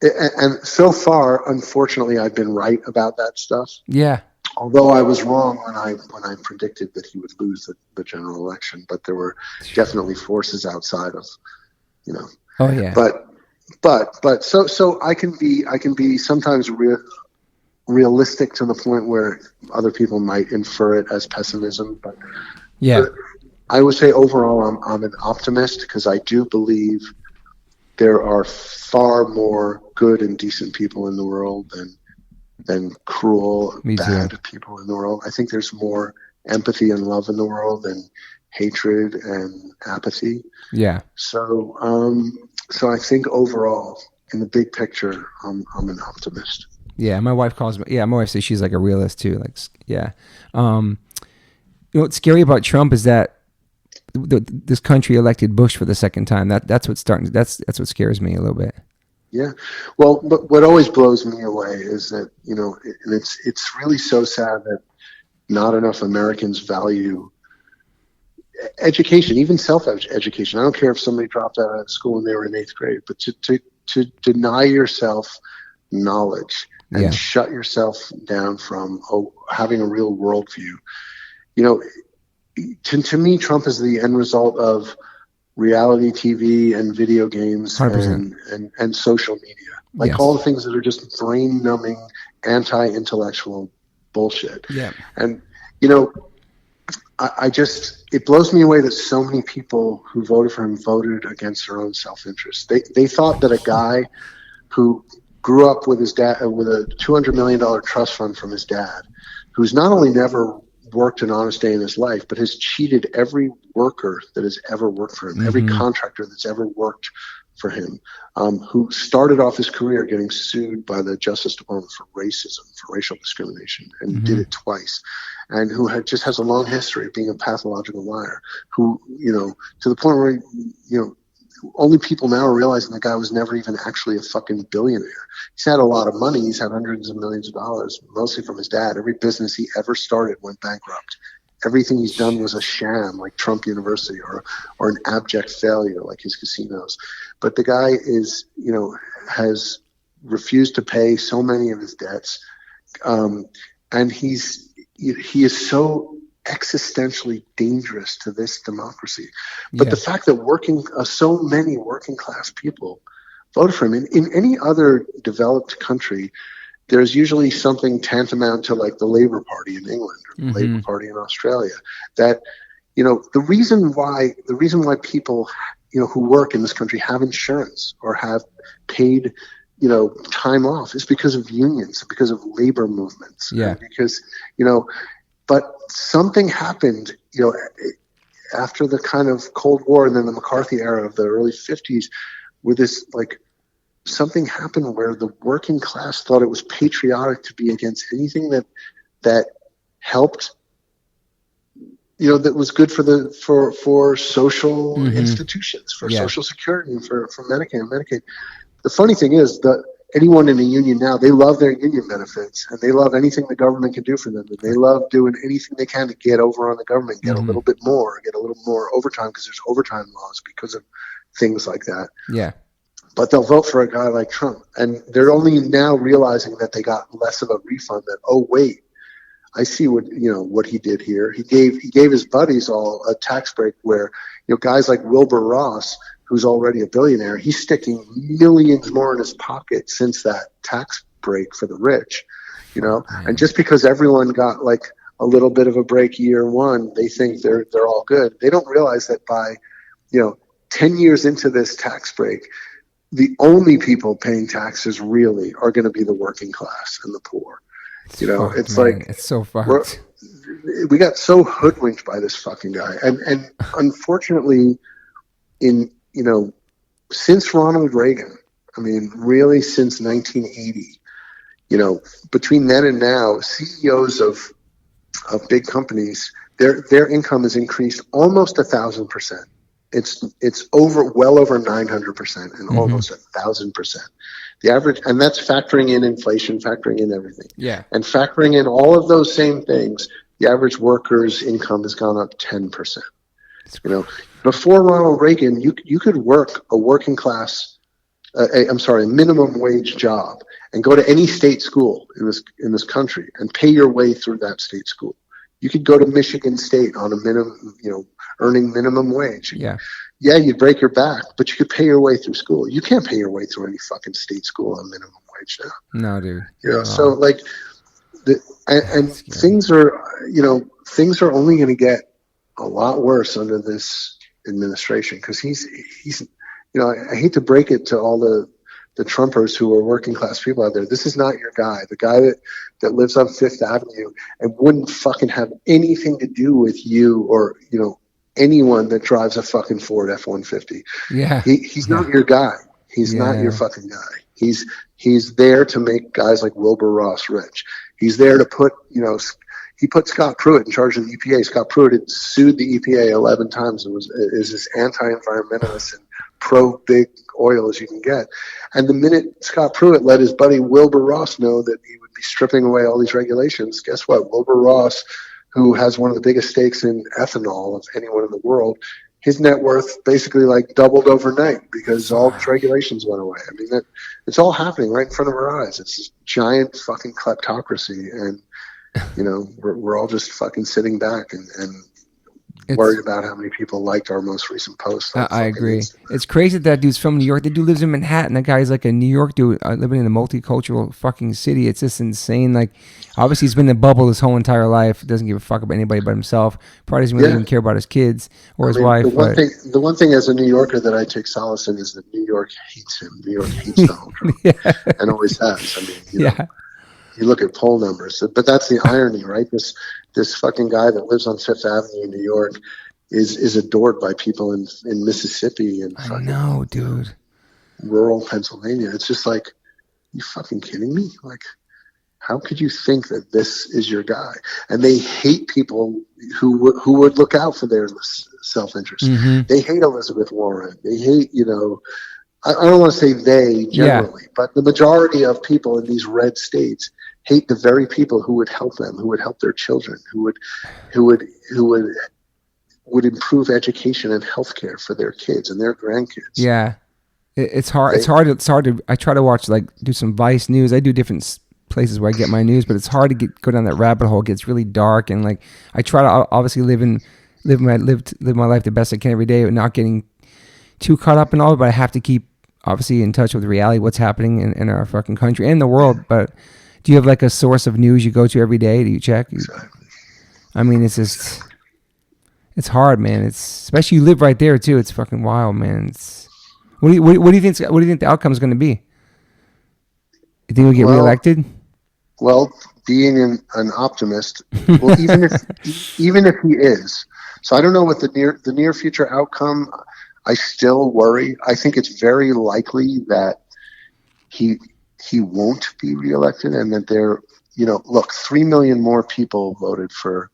and so far, unfortunately, I've been right about that stuff. Yeah. Although I was wrong when I predicted that he would lose the general election, but there were definitely forces outside of, Oh yeah. but so I can be sometimes realistic to the point where other people might infer it as pessimism. But Yeah. I would say overall I'm an optimist, because I do believe there are far more good and decent people in the world than cruel, bad people in the world. I think there's more empathy and love in the world than hatred and apathy. Yeah. So I think overall, in the big picture, I'm an optimist. Yeah, my wife calls me. Yeah, my wife says she's like a realist too. Like, yeah. What's scary about Trump is that this country elected Bush for the second time. That's what's starting. That's what scares me a little bit. Yeah. Well, but what always blows me away is that, and it's really so sad that not enough Americans value education, even self-education. I don't care if somebody dropped out of school when they were in 8th grade, but to deny yourself knowledge and shut yourself down from having a real worldview. To me, Trump is the end result of reality TV and video games 100%. and social media, all the things that are just brain-numbing, anti-intellectual bullshit. Yeah. And it blows me away that so many people who voted for him voted against their own self-interest. They thought that a guy who grew up with his dad, with a $200 million trust fund from his dad, who's not only never worked an honest day in his life, but has cheated every worker that has ever worked for him, every contractor that's ever worked for him, who started off his career getting sued by the Justice Department for racism, for racial discrimination, and did it twice, and who just has a long history of being a pathological liar, who, to the point where, only people now are realizing the guy was never even actually a fucking billionaire. He's had a lot of money. He's had hundreds of millions of dollars, mostly from his dad. Every business he ever started went bankrupt. Everything he's done was a sham, like Trump University, or an abject failure, like his casinos. But the guy has refused to pay so many of his debts, and he is so existentially dangerous to this democracy. But the fact that so many working class people voted for him, in any other developed country, there's usually something tantamount to like the Labour Party in England or the Labour Party in Australia. That the reason why people who work in this country have insurance or have paid time off is because of unions, because of labor movements. Yeah. Because but something happened, after the kind of Cold War and then the McCarthy era of the early 50s, where something happened where the working class thought it was patriotic to be against anything that helped, that was good for social institutions, for Social Security, for Medicare and Medicaid. The funny thing is that anyone in a union now, they love their union benefits, and they love anything the government can do for them, and they love doing anything they can to get over on the government, get a little bit more, get a little more overtime, because there's overtime laws because of things like that. Yeah. But they'll vote for a guy like Trump, and they're only now realizing that they got less of a refund. That, oh wait, I see what he did here. He gave his buddies all a tax break where guys like Wilbur Ross, who's already a billionaire, he's sticking millions more in his pocket since that tax break for the rich, and just because everyone got like a little bit of a break year one, they think they're all good. They don't realize that by 10 years into this tax break, the only people paying taxes really are going to be the working class and the poor. It's like, it's so fucked. We got so hoodwinked by this fucking guy, and unfortunately, since Ronald Reagan, really since 1980, between then and now, CEOs of big companies, their income has increased almost 1,000%. it's well over 900% and almost 1,000%. The average, and that's factoring in inflation, factoring in everything. Yeah. And factoring in all of those same things, the average worker's income has gone up 10%. You know, before Ronald Reagan, you could work a working class, a minimum wage job and go to any state school in this country and pay your way through that state school. You could go to Michigan State on a minimum, earning minimum wage. Yeah. Yeah, you'd break your back, but you could pay your way through school. You can't pay your way through any fucking state school on minimum wage now. No, dude. So like, things are only going to get a lot worse under this administration because he's I hate to break it to all the Trumpers who are working class people out there. This is not your guy. The guy that lives on Fifth Avenue and wouldn't fucking have anything to do with you or anyone that drives a fucking Ford F-150. Yeah. He's not your guy. He's not your fucking guy. He's there to make guys like Wilbur Ross rich. He's there to put, he put Scott Pruitt in charge of the EPA. Scott Pruitt had sued the EPA 11 times and is as anti-environmentalist and pro-big oil as you can get. And the minute Scott Pruitt let his buddy Wilbur Ross know that he would be stripping away all these regulations, guess what? Wilbur Ross, who has one of the biggest stakes in ethanol of anyone in the world, his net worth basically like doubled overnight because all these regulations went away. I mean, it's all happening right in front of our eyes. It's this giant fucking kleptocracy, and we're all just fucking sitting back and worried about how many people liked our most recent post. I agree. It's crazy that dude's from New York. The dude lives in Manhattan. That guy's like a New York dude living in a multicultural fucking city. It's just insane. Like, obviously he's been in a bubble his whole entire life. Doesn't give a fuck about anybody but himself. Probably doesn't really even care about his kids or his wife. The one thing as a New Yorker that I take solace in is that New York hates him. New York hates Donald Trump. And always has. I mean, you look at poll numbers, but that's the irony, right? This fucking guy that lives on Fifth Avenue in New York is adored by people in Mississippi and I know, dude. Rural Pennsylvania. It's just like, you fucking kidding me? Like, how could you think that this is your guy? And they hate people who would look out for their self-interest. Mm-hmm. They hate Elizabeth Warren. They hate, I don't want to say they generally, but the majority of people in these red states hate the very people who would help them, who would help their children, who would improve education and healthcare for their kids and their grandkids. Yeah, it's hard. It's hard to. I try to watch do some Vice news. I do different places where I get my news, but it's hard to go down that rabbit hole. It gets really dark, and I try to obviously live my life the best I can every day, not getting too caught up in all. But I have to keep obviously in touch with reality, what's happening in our fucking country and the world. But do you have a source of news you go to every day? Do you check? Exactly. I mean, it's hard, man. It's especially you live right there too. It's fucking wild, man. What do you think the outcome is going to be? You think he'll get reelected? Well, being an optimist, even if he is, so I don't know what the near future outcome. I still worry. I think it's very likely that he won't be reelected, and that 3 million more people voted for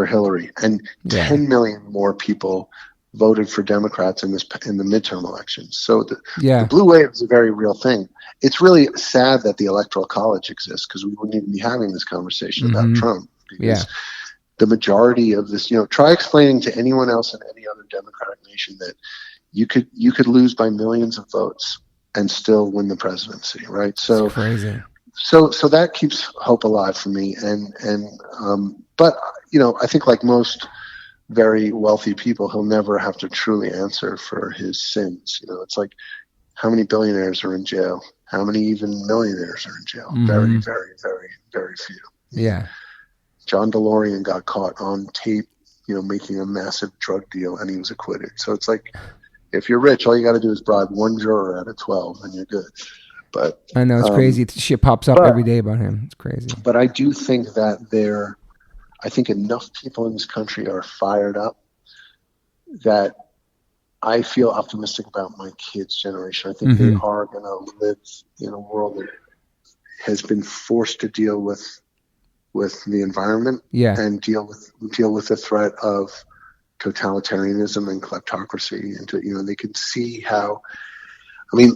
Hillary, and 10 million more people voted for Democrats in the midterm elections. So the blue wave is a very real thing. It's really sad that the Electoral College exists, because we wouldn't even be having this conversation about Trump. Because the majority of this, try explaining to anyone else in any other democratic nation that you could lose by millions of votes and still win the presidency, right? So it's crazy. So that keeps hope alive for me. But I think like most very wealthy people, he'll never have to truly answer for his sins. It's like, how many billionaires are in jail? How many even millionaires are in jail? Mm-hmm. Very, very, very, very few. Yeah. John DeLorean got caught on tape, making a massive drug deal, and he was acquitted. So it's like, if you're rich, all you got to do is bribe one juror out of 12, and you're good. But I know it's crazy. Shit pops up every day about him. It's crazy. But I do think that I think enough people in this country are fired up that I feel optimistic about my kids' generation. I think they are going to live in a world that has been forced to deal with the environment and deal with the threat of totalitarianism and kleptocracy, and they can see how. I mean,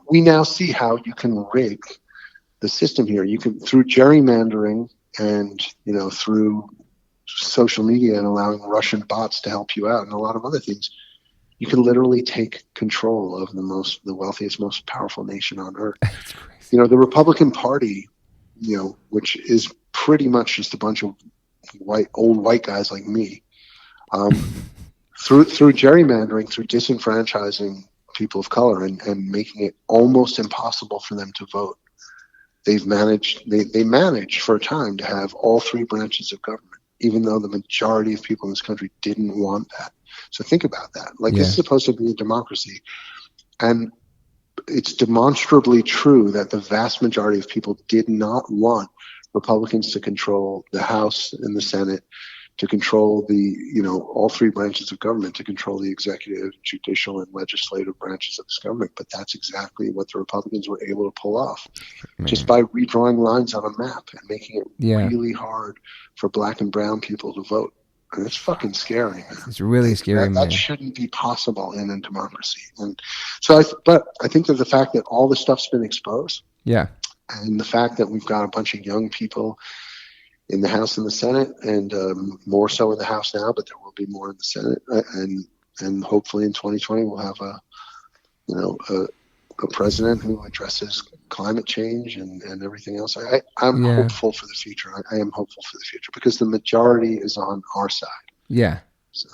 we now see how you can rig the system here. You can, through gerrymandering and through social media and allowing Russian bots to help you out and a lot of other things, you can literally take control of the wealthiest, most powerful nation on earth. The Republican Party, which is pretty much just a bunch of old white guys like me, through gerrymandering, through disenfranchising people of color and making it almost impossible for them to vote. They managed for a time to have all three branches of government, even though the majority of people in this country didn't want that. So think about that. This is supposed to be a democracy. And it's demonstrably true that the vast majority of people did not want Republicans to control the House and the Senate, to control all three branches of government, to control the executive, judicial, and legislative branches of this government. But that's exactly what the Republicans were able to pull off, just by redrawing lines on a map and making it really hard for black and brown people to vote. And it's fucking scary, man. It's really scary, man. That shouldn't be possible in a democracy. And so, but I think that the fact that all this stuff's been exposed, and the fact that we've got a bunch of young people in the House and the Senate, and more so in the House now, but there will be more in the Senate, and hopefully in 2020 we'll have a president who addresses climate change and everything else. I'm hopeful for the future. I am hopeful for the future because the majority is on our side. Yeah, so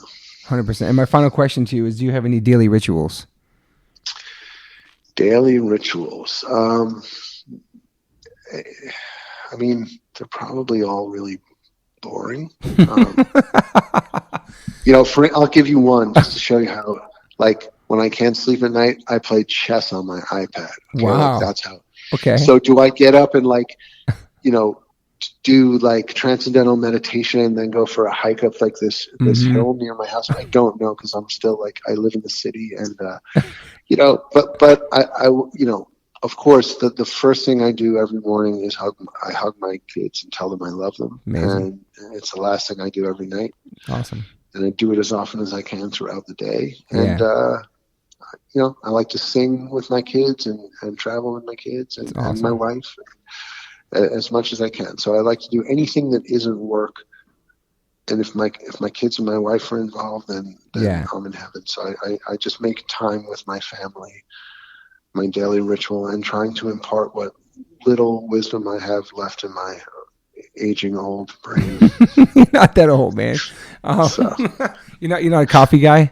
100%. And my final question to you is: do you have any daily rituals? Daily rituals. I mean, they're probably all really boring. I'll give you one just to show you how, when I can't sleep at night, I play chess on my iPad. Okay? Wow. That's how. Okay. So do I get up and do transcendental meditation and then go for a hike up this hill near my house? I don't know, because I'm still I live in the city, and but I of course, the first thing I do every morning is I hug my kids and tell them I love them. Amazing. And it's the last thing I do every night. Awesome. And I do it as often as I can throughout the day. And, I like to sing with my kids and travel with my kids and my wife as much as I can. So I like to do anything that isn't work. And if my kids and my wife are involved, then I'm in heaven. So I just make time with my family, my daily ritual, and trying to impart what little wisdom I have left in my aging old brain. You're not that old, man. You're not a coffee guy?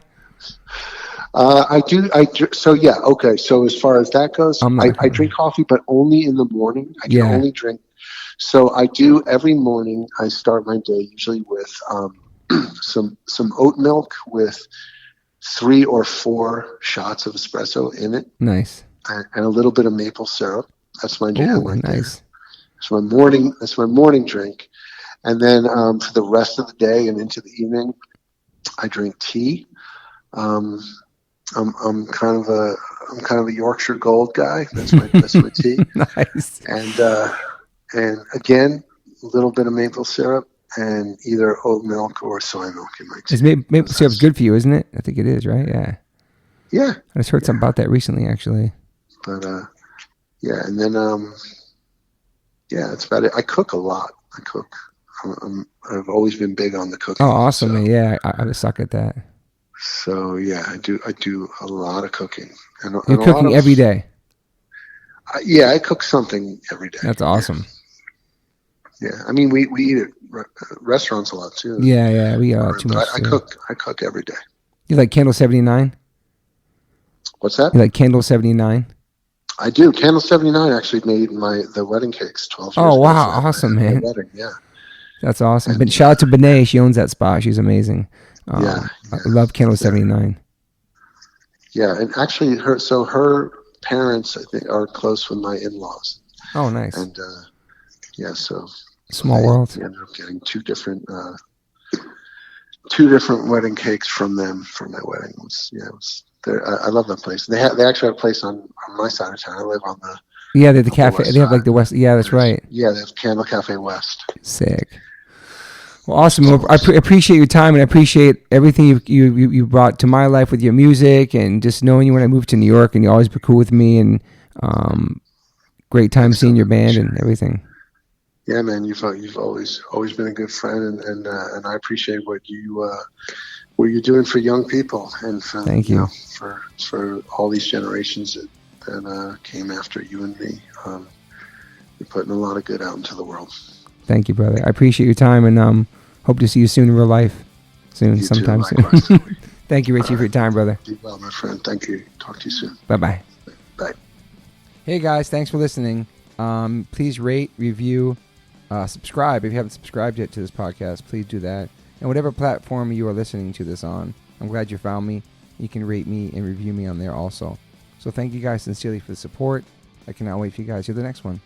I do. So yeah. Okay. So as far as that goes, I drink coffee, but only in the morning. I can only drink. So I do every morning. I start my day usually with some oat milk with 3 or 4 shots of espresso in it. Nice. And a little bit of maple syrup. That's my jam right nice. there. That's my morning drink. And then for the rest of the day and into the evening, I drink tea. I'm kind of a Yorkshire Gold guy. That's my tea. Nice. And again, a little bit of maple syrup and either oat milk or soy milk in my tea. Is maple syrup good for you, isn't it? I think it is, right? Yeah. Yeah. I just heard something about that recently, actually. But and then that's about it. I cook a lot. I cook. I've always been big on the cooking. Oh, awesome! So. Yeah, I suck at that. So yeah, I do a lot of cooking. You're cooking every day. I cook something every day. That's awesome. Yeah, I mean we eat at restaurants a lot too. Yeah, we eat too much. I cook every day. You like Candle 79? What's that? You like Candle 79? I do. Candle 79 actually made the wedding cakes 12 years ago. Oh wow, awesome, man! Wedding, yeah. That's awesome. And, but shout out to Benet. She owns that spot. She's amazing. I love Candle 79. Yeah, and actually her parents, I think, are close with my in-laws. Oh, nice. And so small world. We ended up getting two different wedding cakes from them for my wedding. I love that place. They actually have a place on my side of town. I live on the they have the cafe. They have like the west. Yeah, that's right. Yeah, they have Candle Cafe West. Sick. Well, awesome. Well, I appreciate your time, and I appreciate everything you brought to my life with your music, and just knowing you when I moved to New York, and you always been cool with me, and great time seeing your band and everything. Yeah, man, you've always been a good friend, and I appreciate what you're doing for young people, and for Thank you. For all these generations that came after you and me. You're putting a lot of good out into the world. Thank you, brother. I appreciate your time, and hope to see you soon in real life. Sometime soon. Thank you, Richie, for your time, brother. Be well, my friend. Thank you. Talk to you soon. Bye-bye. Bye. Hey, guys. Thanks for listening. Please rate, review, subscribe. If you haven't subscribed yet to this podcast, please do that. And whatever platform you are listening to this on, I'm glad you found me. You can rate me and review me on there also. So thank you guys sincerely for the support. I cannot wait for you guys to hear the next one.